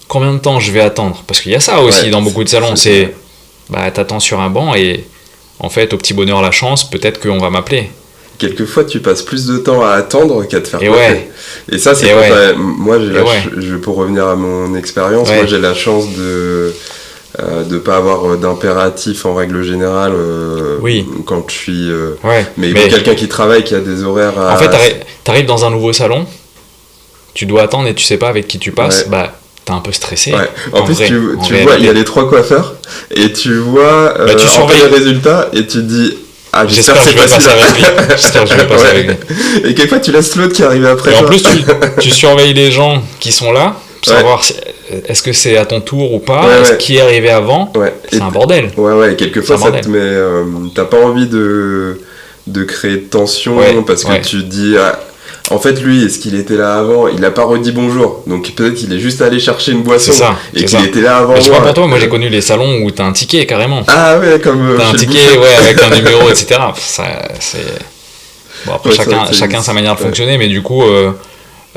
combien de temps je vais attendre? Parce qu'il y a ça aussi dans beaucoup de salons, c'est t'attends sur un banc et en fait, au petit bonheur la chance, peut-être qu'on va m'appeler. Quelquefois, tu passes plus de temps à attendre qu'à te faire coiffer. Et ça, c'est moi, pour revenir à mon expérience, moi, j'ai la chance de pas avoir d'impératif en règle générale quand je suis... mais pour quelqu'un qui travaille, qui a des horaires à... En fait, t'arrives dans un nouveau salon, tu dois attendre et tu sais pas avec qui tu passes, t'es un peu stressé. Ouais. En plus, tu vois, il y a les 3 coiffeurs et tu vois tu surveilles les résultats et tu te dis... j'espère que je vais passer avec lui. J'espère que je vais passer avec lui. Et quelquefois, tu laisses l'autre qui arrive après. Et en plus, tu surveilles les gens qui sont là pour savoir est-ce que c'est à ton tour ou pas, est-ce qui est arrivé avant. C'est un bordel. Et quelquefois, ça te met. T'as pas envie de créer de tension parce que tu te dis. En fait, lui, est-ce qu'il était là avant? Il n'a pas redit bonjour. Donc peut-être qu'il est juste allé chercher une boisson. Et qu'il était là avant. Mais je crois pour toi, moi j'ai connu les salons où t'as un ticket carrément. Ah ouais, comme. T'as un ticket, avec un numéro, etc. Ça, c'est... Bon, après, chacun sa manière de fonctionner, mais du coup,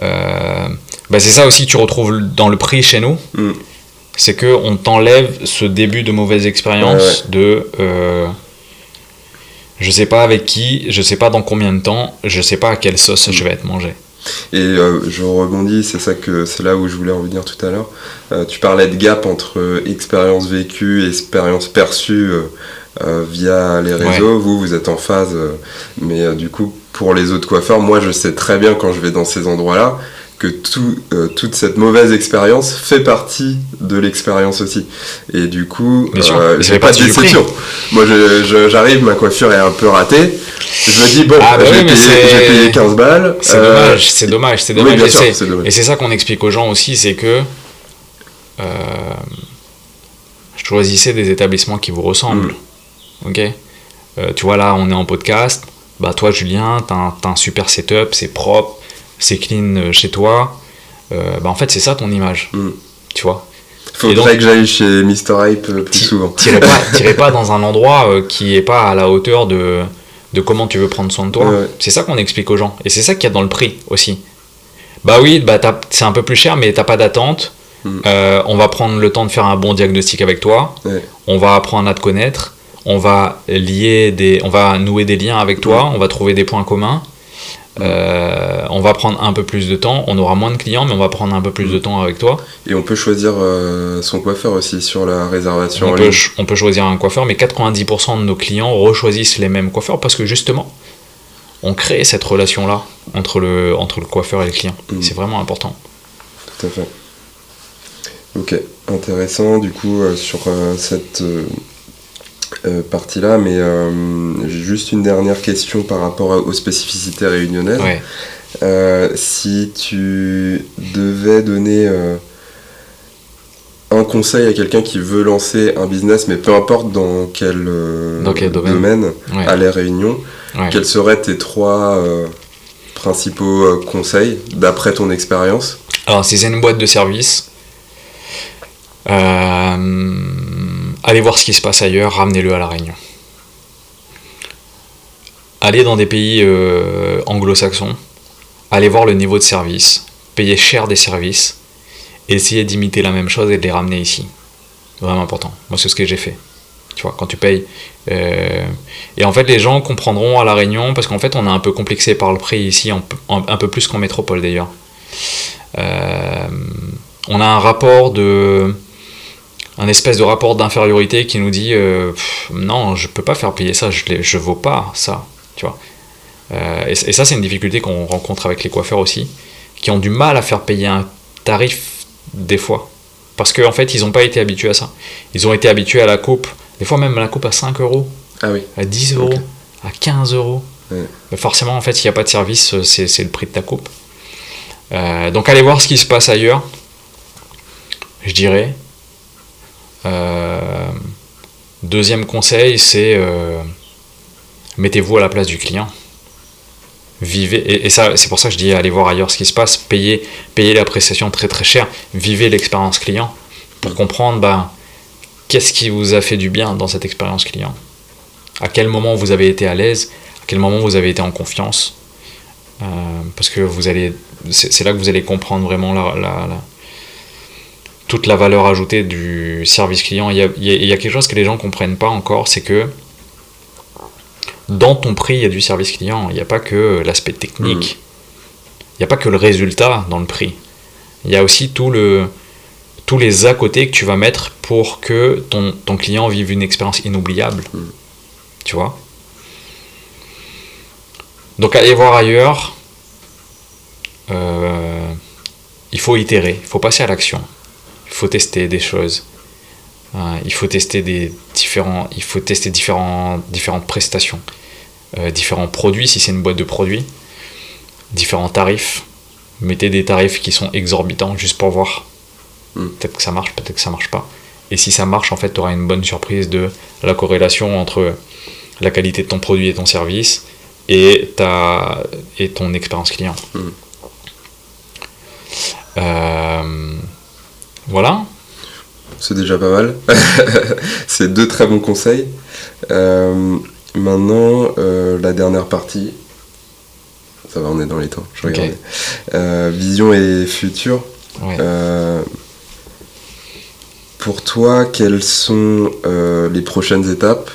c'est ça aussi que tu retrouves dans le prix chez nous. C'est qu'on t'enlève ce début de mauvaise expérience de. Je sais pas avec qui, je sais pas dans combien de temps, je sais pas à quelle sauce je vais être mangé. Et je rebondis, c'est là où je voulais en venir tout à l'heure. Tu parlais de gap entre expérience vécue et expérience perçue via les réseaux. Vous êtes en phase, mais du coup, pour les autres coiffeurs, moi je sais très bien quand je vais dans ces endroits-là que toute cette mauvaise expérience fait partie de l'expérience aussi. Et du coup, j'ai pas de déception. Moi, j'arrive, ma coiffure est un peu ratée. Je me dis, j'ai payé 15 balles. C'est dommage. Oui, bien sûr, c'est dommage. Et c'est ça qu'on explique aux gens aussi, c'est que choisissez des établissements qui vous ressemblent. Ok. Tu vois, là, on est en podcast. Toi, Julien, t'as un super setup, c'est propre. C'est clean chez toi, en fait c'est ça ton image, tu vois. Faudrait que j'aille chez Mr. Hype plus souvent. T'irais pas dans un endroit qui est pas à la hauteur de comment tu veux prendre soin de toi. C'est ça qu'on explique aux gens, et c'est ça qu'il y a dans le prix aussi. C'est un peu plus cher, mais t'as pas d'attente. On va prendre le temps de faire un bon diagnostic avec toi. On va apprendre à te connaître. On va nouer des liens avec toi. On va trouver des points communs. On va prendre un peu plus de temps, on aura moins de clients, mais on va prendre un peu plus de temps avec toi. Et on peut choisir son coiffeur aussi sur la réservation. On peut choisir un coiffeur, mais 90% de nos clients rechoisissent les mêmes coiffeurs parce que justement, on crée cette relation-là entre le coiffeur et le client. C'est vraiment important. Tout à fait. Ok, intéressant du coup sur cette partie-là, mais j'ai juste une dernière question par rapport aux spécificités réunionnaises. Si tu devais donner un conseil à quelqu'un qui veut lancer un business, mais peu importe dans quel domaine à La Réunion, quels seraient tes 3 principaux conseils d'après ton expérience? Alors, si c'est une boîte de service, allez voir ce qui se passe ailleurs, ramenez-le à La Réunion. Allez dans des pays anglo-saxons, allez voir le niveau de service, payez cher des services, essayez d'imiter la même chose et de les ramener ici. Vraiment important. Moi, c'est ce que j'ai fait. tu vois, quand tu payes. Et en fait, les gens comprendront à La Réunion, parce qu'en fait, on est un peu complexé par le prix ici, un peu plus qu'en métropole d'ailleurs. On a un espèce de rapport d'infériorité qui nous dit non, je peux pas faire payer ça, je vaux pas ça, tu vois. Et ça, c'est une difficulté qu'on rencontre avec les coiffeurs aussi, qui ont du mal à faire payer un tarif des fois. Parce qu'en fait, ils n'ont pas été habitués à ça. Ils ont été habitués à la coupe, des fois même la coupe à 5 euros, Ah oui. à 10 euros, Ok. à 15 euros. Ouais. Mais forcément, en fait, s'il n'y a pas de service, c'est le prix de ta coupe. Donc allez voir ce qui se passe ailleurs, je dirais. Deuxième conseil, c'est mettez-vous à la place du client. Vivez, et ça, c'est pour ça que je dis allez voir ailleurs ce qui se passe, payez la prestation très très cher, vivez l'expérience client pour comprendre qu'est-ce qui vous a fait du bien dans cette expérience client. À quel moment vous avez été à l'aise, à quel moment vous avez été en confiance, parce que c'est là que vous allez comprendre vraiment toute la valeur ajoutée du service client. Il y a quelque chose que les gens ne comprennent pas encore, c'est que dans ton prix, il y a du service client. Il n'y a pas que l'aspect technique. Il n'y a pas que le résultat dans le prix. Il y a aussi tous les à côté que tu vas mettre pour que ton client vive une expérience inoubliable. Tu vois ? Donc allez voir ailleurs. Il faut itérer, il faut passer à l'action. Il faut tester des choses. Il faut tester différentes prestations, différents produits si c'est une boîte de produits, différents tarifs. Mettez des tarifs qui sont exorbitants juste pour voir. Peut-être que ça marche, peut-être que ça marche pas. Et si ça marche, en fait, tu auras une bonne surprise de la corrélation entre la qualité de ton produit et ton service et ton expérience client. Voilà. C'est déjà pas mal. C'est 2 très bons conseils. Maintenant, la dernière partie. Ça va, on est dans les temps. Je regardais. Vision et futur. Ouais. Pour toi, quelles sont les prochaines étapes,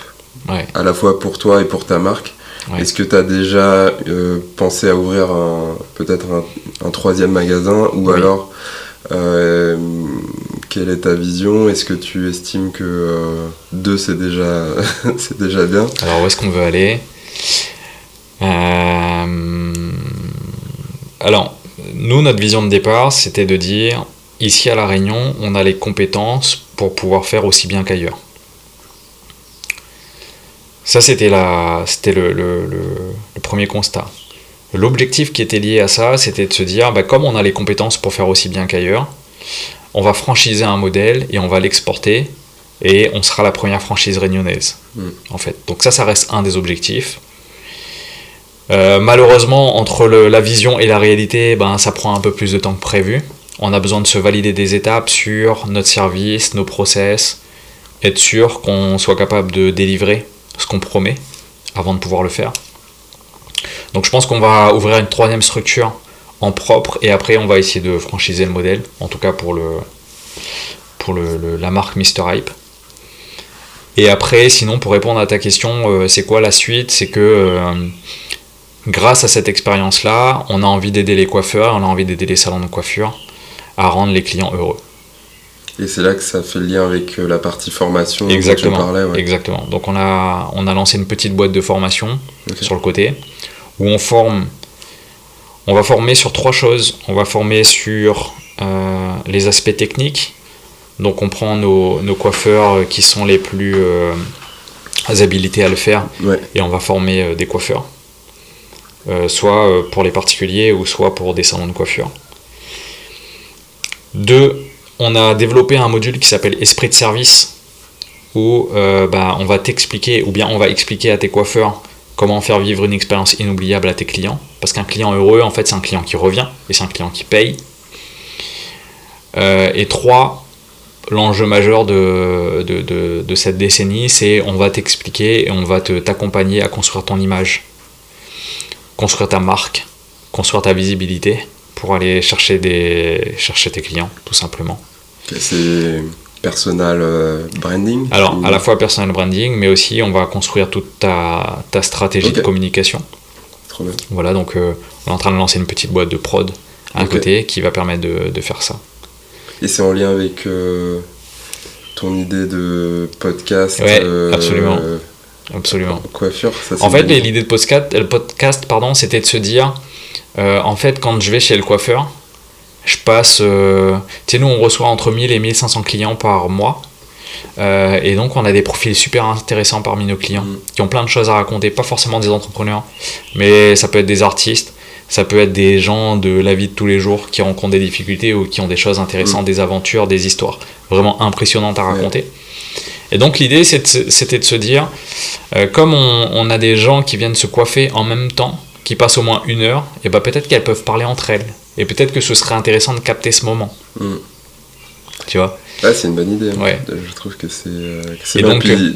à la fois pour toi et pour ta marque? Est-ce que tu as déjà pensé à ouvrir peut-être un 3e magasin ou alors quelle est ta vision? Est-ce que tu estimes que 2 c'est déjà, c'est déjà bien? Alors où est-ce qu'on veut aller? Alors, nous, notre vision de départ, c'était de dire, ici à La Réunion, on a les compétences pour pouvoir faire aussi bien qu'ailleurs. Ça, c'était le premier constat. L'objectif qui était lié à ça, c'était de se dire, comme on a les compétences pour faire aussi bien qu'ailleurs, on va franchiser un modèle et on va l'exporter et on sera la première franchise réunionnaise, en fait. Donc ça reste un des objectifs. Malheureusement, entre la vision et la réalité, ça prend un peu plus de temps que prévu. On a besoin de se valider des étapes sur notre service, nos process, être sûr qu'on soit capable de délivrer ce qu'on promet avant de pouvoir le faire. Donc je pense qu'on va ouvrir une 3e structure en propre et après on va essayer de franchiser le modèle, en tout cas pour la marque Mr. Hype. Et après, sinon, pour répondre à ta question, c'est quoi la suite? C'est que grâce à cette expérience-là, on a envie d'aider les coiffeurs, on a envie d'aider les salons de coiffure à rendre les clients heureux. Et c'est là que ça fait le lien avec la partie formation Exactement, dont tu parlais. Exactement. Donc on a lancé une petite boîte de formation sur le côté, où on va former sur 3 choses. On va former sur les aspects techniques. Donc on prend nos coiffeurs qui sont les plus habilités à le faire, et on va former des coiffeurs. Soit pour les particuliers ou soit pour des salons de coiffure. 2, on a développé un module qui s'appelle Esprit de service, où on va t'expliquer, ou bien on va expliquer à tes coiffeurs comment faire vivre une expérience inoubliable à tes clients. Parce qu'un client heureux, en fait, c'est un client qui revient, et c'est un client qui paye. Et 3, l'enjeu majeur de cette décennie, c'est on va t'expliquer et on va t'accompagner à construire ton image, construire ta marque, construire ta visibilité pour aller chercher tes clients, tout simplement. C'est personal branding. Alors, à la fois personal branding, mais aussi on va construire toute ta stratégie de communication. Trop bien. Voilà, donc on est en train de lancer une petite boîte de prod à côté qui va permettre de faire ça. Et c'est en lien avec ton idée de podcast. Ouais, absolument. Absolument. Coiffure, ça, en fait, l'idée de podcast, c'était de se dire, en fait, quand je vais chez le coiffeur, je passe, tu sais, nous on reçoit entre 1000 et 1500 clients par mois, et donc on a des profils super intéressants parmi nos clients, qui ont plein de choses à raconter, pas forcément des entrepreneurs, mais ça peut être des artistes, ça peut être des gens de la vie de tous les jours qui rencontrent des difficultés ou qui ont des choses intéressantes, des aventures, des histoires vraiment impressionnantes à raconter. Et donc l'idée c'était de se dire, comme on a des gens qui viennent se coiffer en même temps, qui passent au moins 1 heure, et bah peut-être qu'elles peuvent parler entre elles. Et peut-être que ce serait intéressant de capter ce moment. Tu vois ? C'est une bonne idée. Ouais. Je trouve que c'est et bien. Donc, puis,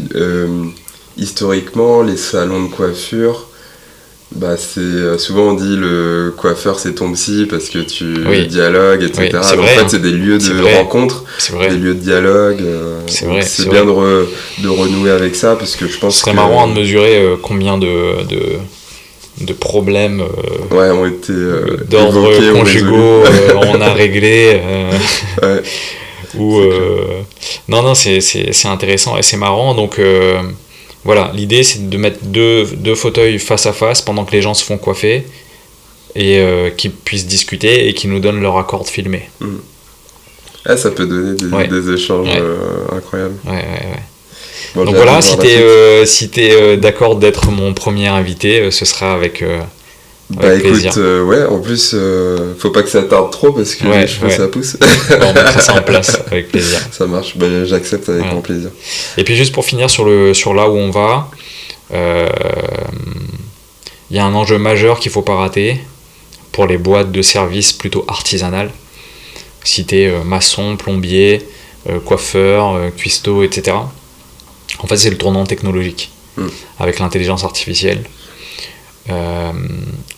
historiquement, les salons de coiffure, c'est souvent on dit le coiffeur c'est ton psy parce que tu dialogues, etc. Oui, c'est en vrai, fait, c'est des lieux de rencontre, des lieux de dialogue. C'est bien de renouer avec ça parce que je pense que... Ce serait marrant de mesurer combien de problèmes ont été d'ordre conjugaux on a réglé non c'est intéressant et c'est marrant donc voilà, l'idée c'est de mettre deux fauteuils face à face pendant que les gens se font coiffer et qu'ils puissent discuter et qu'ils nous donnent leur accord filmé. Ça peut donner des échanges incroyables. Bon, donc voilà, si t'es d'accord d'être mon premier invité, ce sera avec plaisir. En plus, faut pas que ça tarde trop parce que les cheveux ça pousse. On mettra ça en place avec plaisir. Ça marche, j'accepte avec grand plaisir. Et puis juste pour finir sur là où on va, il y a un enjeu majeur qu'il faut pas rater pour les boîtes de services plutôt artisanales. Si t'es maçon, plombier, coiffeur, cuistot, etc. En fait, c'est le tournant technologique avec l'intelligence artificielle.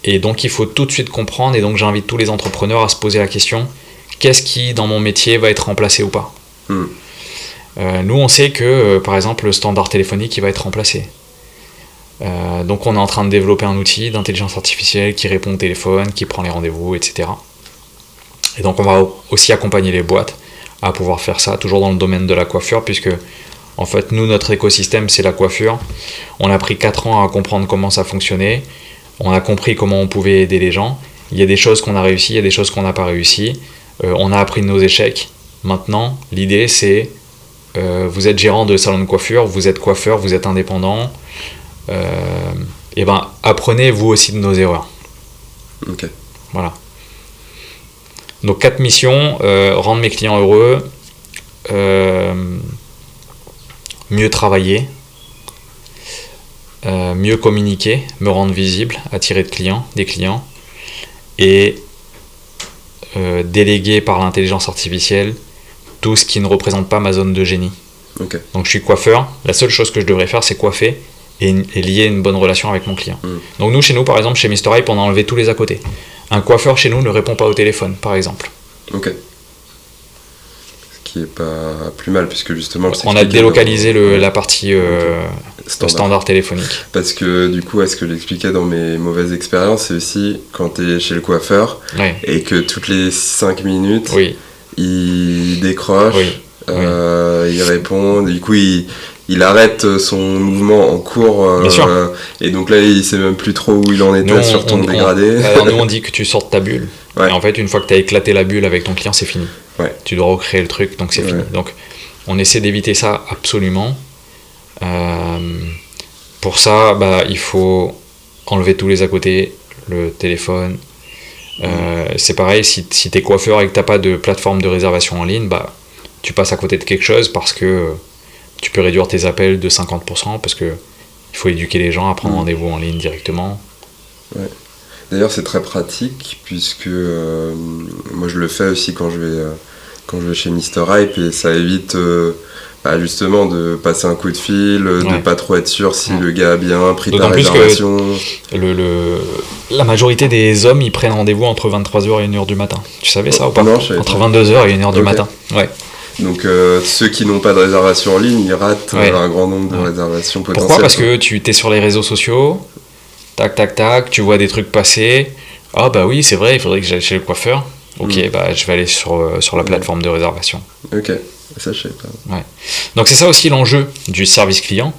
Et donc, il faut tout de suite comprendre. Et donc, j'invite tous les entrepreneurs à se poser la question qu'est-ce qui, dans mon métier, va être remplacé ou pas Nous, on sait que, par exemple, le standard téléphonique, il va être remplacé. Donc, on est en train de développer un outil d'intelligence artificielle qui répond au téléphone, qui prend les rendez-vous, etc. Et donc, on va aussi accompagner les boîtes à pouvoir faire ça, toujours dans le domaine de la coiffure, puisque en fait, nous, notre écosystème, c'est la coiffure. On a pris 4 ans à comprendre comment ça fonctionnait. On a compris comment on pouvait aider les gens. Il y a des choses qu'on a réussi, il y a des choses qu'on n'a pas réussi. On a appris de nos échecs. Maintenant, l'idée, c'est vous êtes gérant de salon de coiffure, vous êtes coiffeur, vous êtes indépendant. Apprenez vous aussi de nos erreurs. Ok. Voilà. Donc 4 missions, rendre mes clients heureux, mieux travailler, mieux communiquer, me rendre visible, attirer des clients et déléguer par l'intelligence artificielle tout ce qui ne représente pas ma zone de génie. Okay. Donc je suis coiffeur, la seule chose que je devrais faire c'est coiffer et lier une bonne relation avec mon client. Donc chez nous par exemple, chez Mr. Hype, on a enlevé tous les à côté. Un coiffeur chez nous ne répond pas au téléphone par exemple. Ok. Qui est pas plus mal puisque justement on a délocalisé la partie standard téléphonique parce que du coup ce que j'expliquais dans mes mauvaises expériences c'est aussi quand tu es chez le coiffeur et que toutes les 5 minutes il décroche il répond du coup il arrête son mouvement en cours et donc là il sait même plus trop où il en était sur ton dégradé. Alors nous on dit que tu sors de ta bulle et en fait une fois que tu as éclaté la bulle avec ton client c'est fini. Tu dois recréer le truc, donc c'est fini. Donc, on essaie d'éviter ça absolument. Pour ça, il faut enlever tous les à côté, le téléphone. C'est pareil, si tu es coiffeur et que tu n'as pas de plateforme de réservation en ligne, tu passes à côté de quelque chose parce que tu peux réduire tes appels de 50% parce qu'il faut éduquer les gens à prendre rendez-vous en ligne directement. Ouais. D'ailleurs, c'est très pratique puisque moi je le fais aussi quand je vais chez Mr. Hype et ça évite justement de passer un coup de fil, de pas trop être sûr si le gars a bien pris ta réservation. La majorité des hommes ils prennent rendez-vous entre 23h et 1h du matin. Tu savais ça ou pas ? Non, entre 22h et 1h du matin. Ouais. Donc ceux qui n'ont pas de réservation en ligne, ils ratent un grand nombre de réservations potentielles. Pourquoi ? Parce que tu es sur les réseaux sociaux, tac, tu vois des trucs passer. Ah bah oui, c'est vrai, il faudrait que j'aille chez le coiffeur. Ok, bah je vais aller sur la plateforme de réservation. Ok, ça je sais pas. Ouais. Donc c'est ça aussi l'enjeu du service client,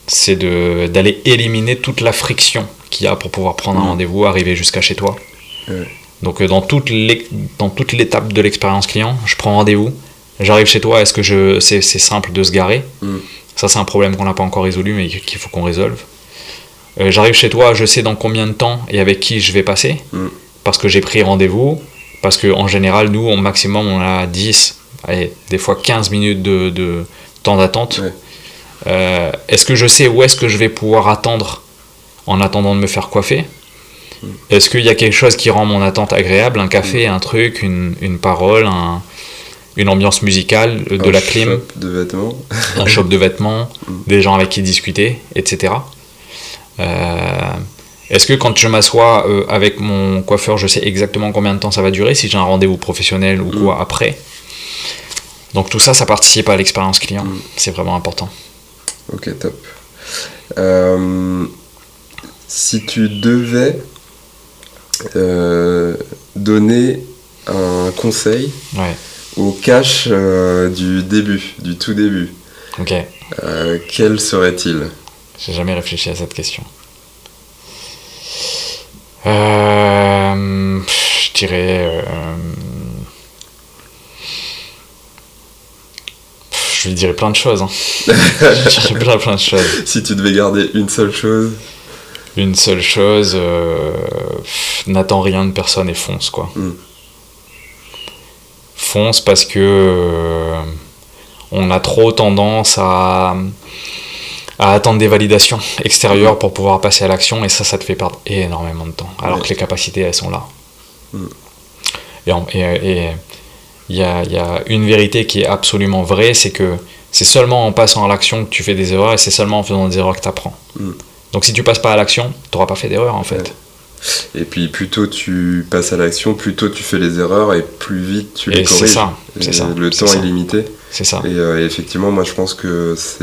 c'est d'aller éliminer toute la friction qu'il y a pour pouvoir prendre un rendez-vous, arriver jusqu'à chez toi. Ouais. Donc dans toute l'étape de l'expérience client, je prends rendez-vous, j'arrive chez toi, est-ce que c'est simple de se garer ? Ça c'est un problème qu'on n'a pas encore résolu mais qu'il faut qu'on résolve. J'arrive chez toi, je sais dans combien de temps et avec qui je vais passer, parce que j'ai pris rendez-vous, parce qu'en général nous au maximum on a 10, allez, des fois 15 minutes de temps d'attente. Ouais. Est-ce que je sais où est-ce que je vais pouvoir attendre en attendant de me faire coiffer ? Est-ce qu'il y a quelque chose qui rend mon attente agréable ? Un café, un truc, une parole, une ambiance musicale, de la clim, shop de vêtements. Un shop de vêtements, des gens avec qui discuter, etc. Est-ce que quand je m'assois avec mon coiffeur, je sais exactement combien de temps ça va durer, si j'ai un rendez-vous professionnel ou quoi après ? Donc tout ça, ça participe à l'expérience client. C'est vraiment important. Ok, top. Si tu devais donner un conseil au cash du tout début, quel serait-il ? J'ai jamais réfléchi à cette question. Je dirais... je lui dirais plein de choses. Je dirais plein de choses. Si tu devais garder une seule chose... Une seule chose, n'attends rien de personne et fonce, quoi. Fonce parce que on a trop tendance à attendre des validations extérieures pour pouvoir passer à l'action, et ça te fait perdre énormément de temps, alors que les capacités, elles sont là. Et il y a une vérité qui est absolument vraie, c'est que c'est seulement en passant à l'action que tu fais des erreurs, et c'est seulement en faisant des erreurs que tu apprends. Donc si tu passes pas à l'action, tu n'auras pas fait d'erreur en fait. Et puis plus tôt tu passes à l'action, plus tôt tu fais les erreurs et plus vite tu les corriges. C'est ça. Le temps est limité. C'est ça. Et effectivement, moi je pense que c'est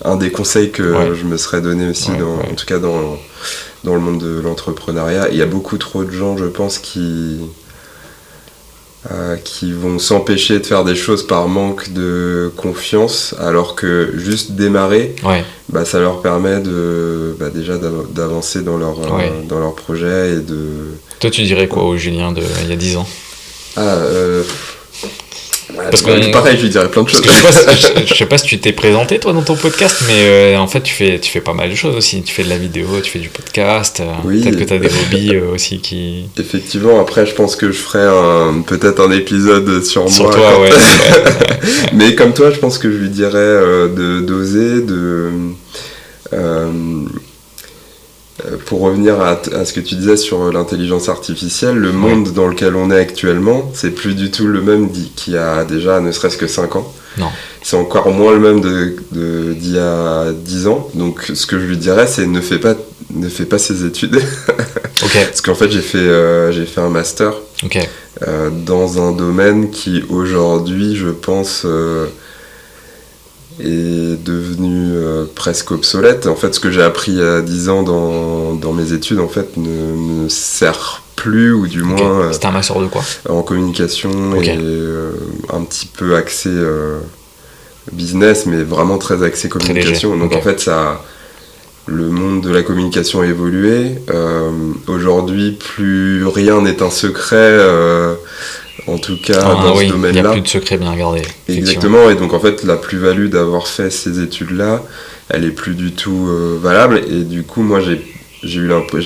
un des conseils que je me serais donné aussi, en tout cas dans le monde de l'entrepreneuriat. Il y a beaucoup trop de gens, je pense, qui vont s'empêcher de faire des choses par manque de confiance, alors que juste démarrer, ça leur permet déjà d'avancer dans leur projet. Et de... Toi tu dirais quoi au Julien il y a 10 ans ? Parce que pareil, je lui dirais plein de choses. Je sais pas si tu t'es présenté toi dans ton podcast, mais en fait tu fais pas mal de choses aussi. Tu fais de la vidéo, tu fais du podcast. Peut-être que tu as des hobbies aussi qui. Effectivement, après je pense que je ferai peut-être un épisode sur moi. Sur toi, Mais comme toi, je pense que je lui dirais d'oser, pour revenir à ce que tu disais sur l'intelligence artificielle, le monde dans lequel on est actuellement, c'est plus du tout le même qu'il y a déjà ne serait-ce que 5 ans. Non. C'est encore moins le même d'il y a 10 ans. Donc ce que je lui dirais, c'est ne fais pas ses études. Parce qu'en fait, j'ai fait un master dans un domaine qui aujourd'hui, je pense... est devenu presque obsolète. En fait, ce que j'ai appris il y a 10 ans dans mes études, en fait, ne me sert plus, ou du moins... C'était un master de quoi ? En communication et un petit peu axé business, mais vraiment très axé communication. Donc en fait, le monde de la communication a évolué. Aujourd'hui, plus rien n'est un secret... en tout cas dans ce domaine-là. Il n'y a plus de secret bien gardé. Exactement, et donc en fait la plus-value d'avoir fait ces études-là, elle est plus du tout valable, et du coup moi j'ai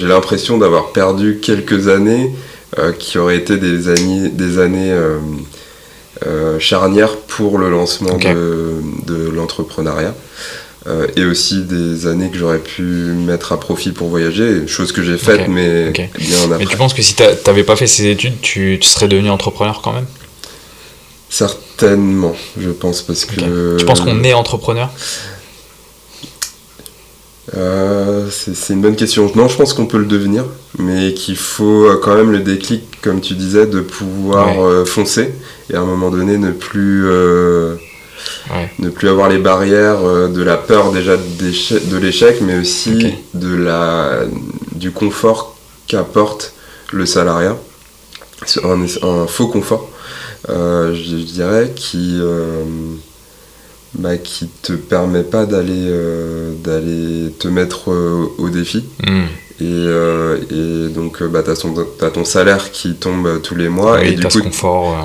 l'impression d'avoir perdu quelques années qui auraient été des années charnières pour le lancement de l'entrepreneuriat. Et aussi des années que j'aurais pu mettre à profit pour voyager, chose que j'ai faite, mais bien après. Mais tu penses que si tu n'avais pas fait ces études, tu serais devenu entrepreneur quand même ? Certainement, je pense, parce que... Tu penses qu'on est entrepreneur ? C'est une bonne question. Non, je pense qu'on peut le devenir, mais qu'il faut quand même le déclic, comme tu disais, de pouvoir foncer et à un moment donné ne plus avoir les barrières de la peur déjà de l'échec, mais aussi du confort qu'apporte le salariat, un faux confort, je dirais, qui te permet pas d'aller te mettre au défi. Et donc t'as ton salaire qui tombe tous les mois, et du coup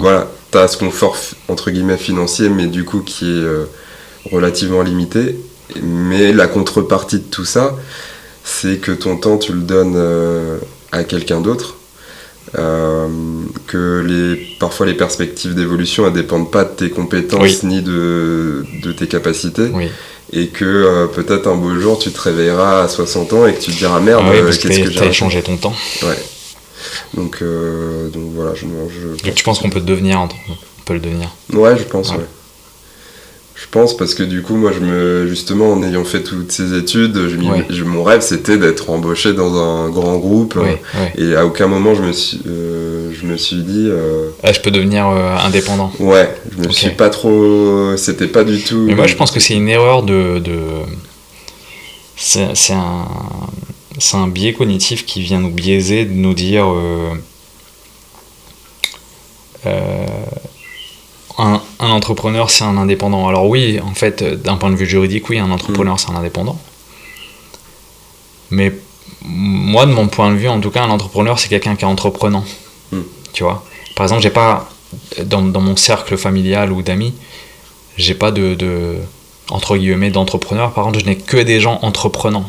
voilà, t'as ce confort entre guillemets financier, mais du coup qui est relativement limité. Mais la contrepartie de tout ça, c'est que ton temps tu le donnes à quelqu'un d'autre, que parfois les perspectives d'évolution elles dépendent pas de tes compétences ni de tes capacités. Et que peut-être un beau jour tu te réveilleras à 60 ans et que tu te diras merde, qu'est-ce que j'ai échangé ton temps. Donc voilà, donc tu penses qu'on peut le devenir? Ouais, je pense. Je pense, parce que du coup moi justement en ayant fait toutes ces études, mon rêve c'était d'être embauché dans un grand groupe, et à aucun moment je me suis dit je peux devenir indépendant. Je me suis pas trop, c'était pas du tout. Mais moi je pense que c'est une erreur c'est un biais cognitif qui vient nous biaiser, de nous dire un entrepreneur c'est un indépendant. Alors oui, en fait, d'un point de vue juridique, oui, un entrepreneur c'est un indépendant. Mais moi, de mon point de vue, en tout cas, un entrepreneur c'est quelqu'un qui est entreprenant. Tu vois. Par exemple, j'ai pas dans mon cercle familial ou d'amis, j'ai pas de entre guillemets d'entrepreneurs. Par contre, je n'ai que des gens entreprenants.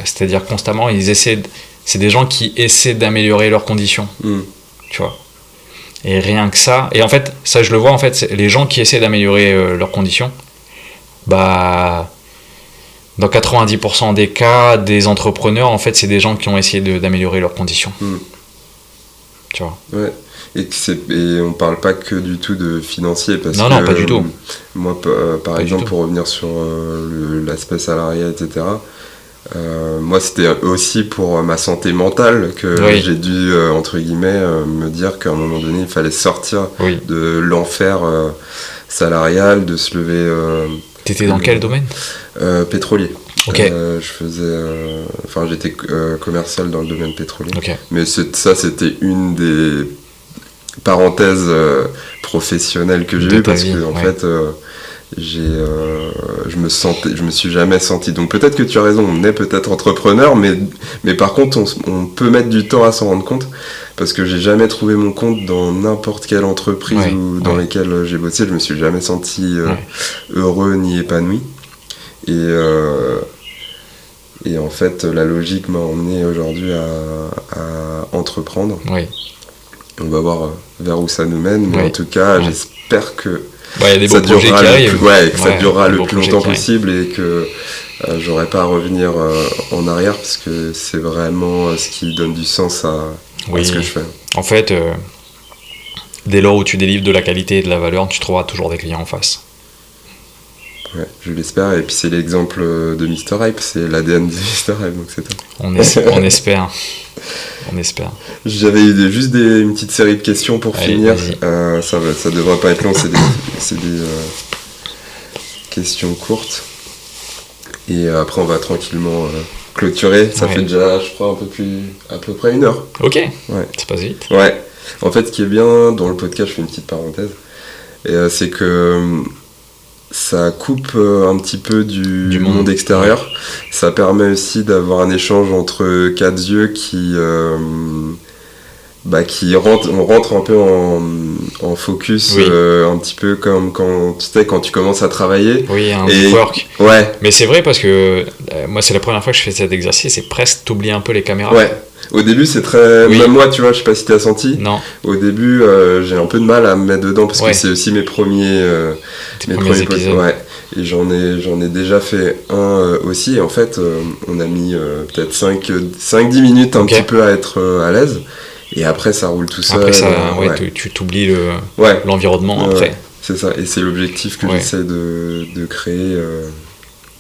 C'est-à-dire constamment, c'est des gens qui essaient d'améliorer leurs conditions. Tu vois. Et rien que ça, et en fait, ça je le vois, en fait, les gens qui essaient d'améliorer leurs conditions, dans 90% des cas, des entrepreneurs, en fait, c'est des gens qui ont essayé d'améliorer leurs conditions. Tu vois. Ouais. Et on parle pas que du tout de financier, parce non, pas du tout. Moi, par exemple, pour revenir sur l'aspect salarié, etc., moi c'était aussi pour ma santé mentale que j'ai dû entre guillemets me dire qu'à un moment donné il fallait sortir de l'enfer salarial, de se lever. T'étais dans quel domaine? Pétrolier. Je j'étais commercial dans le domaine pétrolier. Mais ça c'était une des parenthèses professionnelles que j'ai eues, parce que en fait je me suis jamais senti. Donc peut-être que tu as raison, on est peut-être entrepreneur, mais par contre on peut mettre du temps à s'en rendre compte, parce que j'ai jamais trouvé mon compte dans n'importe quelle entreprise dans lesquelles j'ai bossé. Je me suis jamais senti heureux ni épanoui, et en fait la logique m'a emmené aujourd'hui à entreprendre. On va voir vers où ça nous mène, mais en tout cas j'espère que il y a des beaux projets qui arrivent. Que ça durera le plus longtemps possible, et que j'aurai pas à revenir en arrière, parce que c'est vraiment ce qui donne du sens à ce que je fais. En fait, dès lors où tu délivres de la qualité et de la valeur, tu trouveras toujours des clients en face. Ouais, je l'espère, et puis c'est l'exemple de Mr Hype, c'est l'ADN de Mr Hype, donc c'est top. On espère. On espère. J'avais juste une petite série de questions pour finir. Ça devrait pas être long, c'est des questions courtes. Et après, on va tranquillement clôturer. Ça fait déjà, je crois, à peu près 1 heure. Ok, ça passe vite. Ouais. En fait, ce qui est bien dans le podcast, je fais une petite parenthèse, c'est que ça coupe un petit peu du monde extérieur. Ça permet aussi d'avoir un échange entre 4 yeux on rentre un peu en focus, un petit peu comme quand tu commences à travailler. Un deep work. Mais c'est vrai, parce que moi c'est la première fois que je fais cet exercice, et presque t'oublies un peu les caméras. Au début c'est très... Même moi, tu vois, je sais pas si t'as senti. Non. Au début j'ai un peu de mal à me mettre dedans, parce que c'est aussi mes premiers épisodes. Et j'en ai déjà fait un aussi, et en fait on a mis peut-être 5-10 minutes un petit peu à être à l'aise, et après ça roule tout seul. Après tu t'oublies l'environnement après. C'est ça, et c'est l'objectif que j'essaie de créer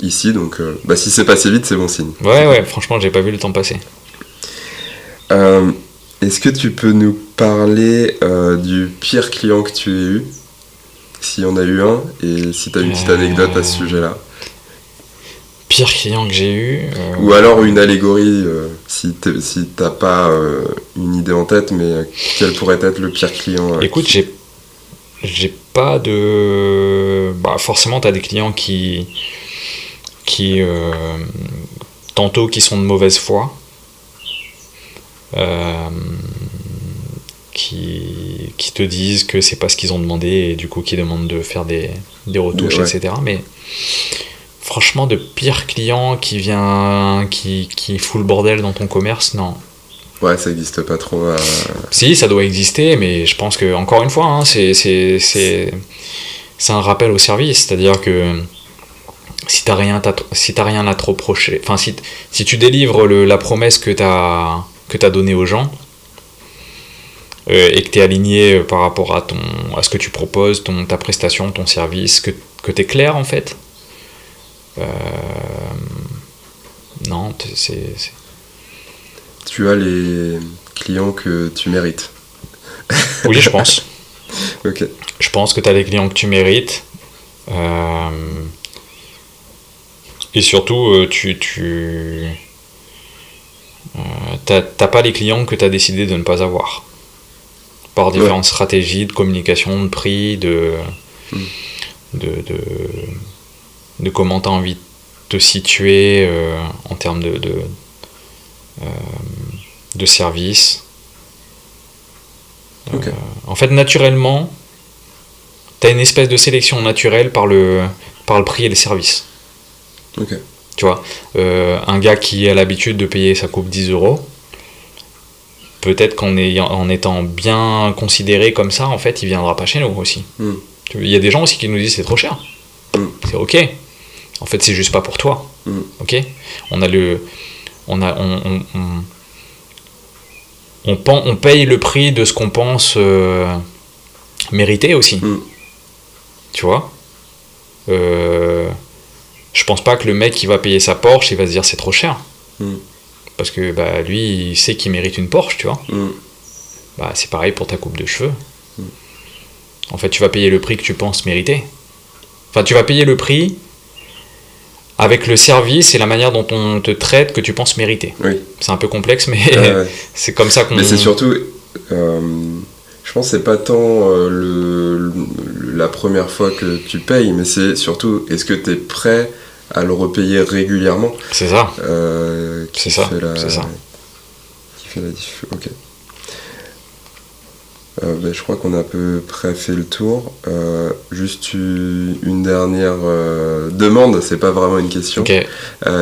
ici, donc si c'est passé vite, c'est bon signe. Ouais, franchement, j'ai pas vu le temps passer. Est-ce que tu peux nous parler du pire client que tu aies eu, s'il y en a eu un, et si tu as une petite anecdote à ce sujet-là? Pire client que j'ai eu. Ou alors une allégorie, si t'as pas une idée en tête, mais quel pourrait être le pire client? Écoute, j'ai pas de. Forcément, t'as des clients qui tantôt qui sont de mauvaise foi, qui te disent que c'est pas ce qu'ils ont demandé et du coup qui demandent de faire des retouches, etc. Mais franchement, de pire client qui vient, qui fout le bordel dans ton commerce, non. Ouais, ça existe pas trop. Si, ça doit exister, mais je pense que, encore une fois, c'est un rappel au service. C'est-à-dire que si t'as rien à te reprocher, enfin, si tu délivres la promesse que t'as donnée aux gens, et que t'es aligné par rapport à ce que tu proposes, ta prestation, ton service, que t'es clair, en fait, non, Tu as les clients que tu mérites. Oui, je pense. Ok. Je pense que tu as les clients que tu mérites. Et surtout, t'as pas les clients que tu as décidé de ne pas avoir. Par différentes stratégies de communication, de prix, de comment tu as envie de te situer en termes de service. Okay. En fait, naturellement, tu as une espèce de sélection naturelle par le prix et les services. Okay. Tu vois, un gars qui a l'habitude de payer sa coupe 10 €, peut-être qu'en étant bien considéré comme ça, en fait, il viendra pas chez nous aussi. Il y a des gens aussi qui nous disent c'est trop cher. C'est ok. En fait, c'est juste pas pour toi. Ok. On paye le prix de ce qu'on pense mériter aussi. Tu vois. Je pense pas que le mec qui va payer sa Porsche, il va se dire c'est trop cher. Parce que lui, il sait qu'il mérite une Porsche, tu vois. C'est pareil pour ta coupe de cheveux. En fait, tu vas payer le prix que tu penses mériter. Enfin, tu vas payer le prix avec le service et la manière dont on te traite que tu penses mériter. Oui. C'est un peu complexe, mais c'est comme ça qu'on... Mais c'est surtout... je pense que c'est pas tant la première fois que tu payes, mais c'est surtout, est-ce que tu es prêt à le repayer régulièrement? C'est ça. C'est ça. Qui fait la diff. Ok. Je crois qu'on a à peu près fait le tour. Juste une dernière demande, c'est pas vraiment une question. Okay.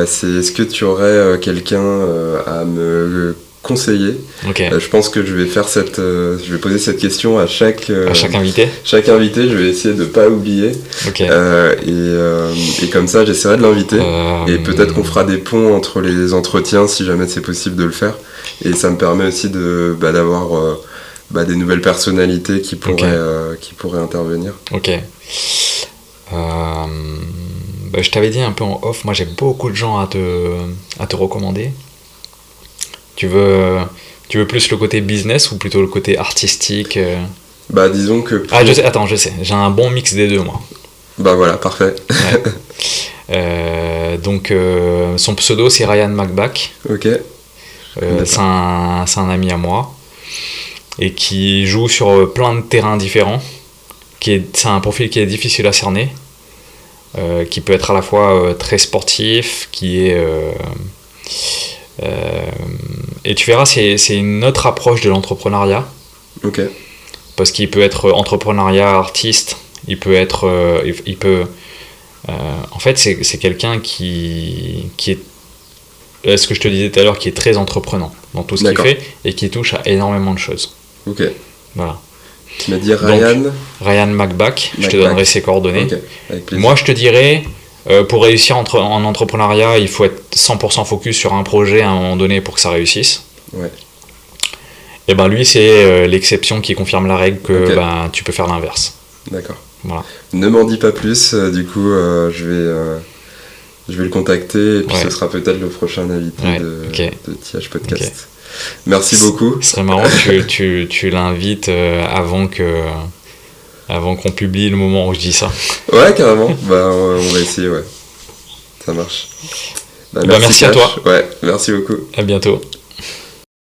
C'est est-ce que tu aurais quelqu'un à me conseiller? Okay. Je pense que je vais poser cette question à chaque invité. Chaque invité, je vais essayer de pas oublier. Okay. Et comme ça, j'essaierai de l'inviter. Et peut-être qu'on fera des ponts entre les entretiens si jamais c'est possible de le faire. Et ça me permet aussi d'avoir des nouvelles personnalités qui pourraient intervenir. Ok. Je t'avais dit un peu en off, moi j'ai beaucoup de gens à te recommander. Tu veux plus le côté business ou plutôt le côté artistique Disons que... je sais, j'ai un bon mix des deux, moi. Voilà, parfait. Ouais. Donc, son pseudo, c'est Ryan McBack. Ok. C'est un ami à moi. Et qui joue sur plein de terrains différents. C'est un profil qui est difficile à cerner. Qui peut être à la fois très sportif, qui est... et tu verras, c'est une autre approche de l'entrepreneuriat. Ok. Parce qu'il peut être entrepreneuriat artiste, il peut être... en fait, c'est quelqu'un qui est... ce que je te disais tout à l'heure, qui est très entreprenant dans tout ce qu'il fait et qui touche à énormément de choses. Ok. Voilà. Tu m'as dit Ryan. Donc, Ryan McBack, je te donnerai ses coordonnées. Okay. Avec plaisir. Moi, je te dirais, pour réussir en entrepreneuriat, il faut être 100% focus sur un projet à un moment donné pour que ça réussisse. Ouais. Et lui, c'est l'exception qui confirme la règle que tu peux faire l'inverse. D'accord. Voilà. Ne m'en dis pas plus, du coup, je Je vais le contacter et puis Ouais. ce sera peut-être le prochain invité Ouais, de ok. TIH Podcast. Merci beaucoup. Ce serait marrant que tu l'invites avant qu'on publie le moment où je dis ça. Ouais, carrément. Bah, on va essayer, ouais. Ça marche. Merci à Cash. toi. Ouais, merci beaucoup. À bientôt.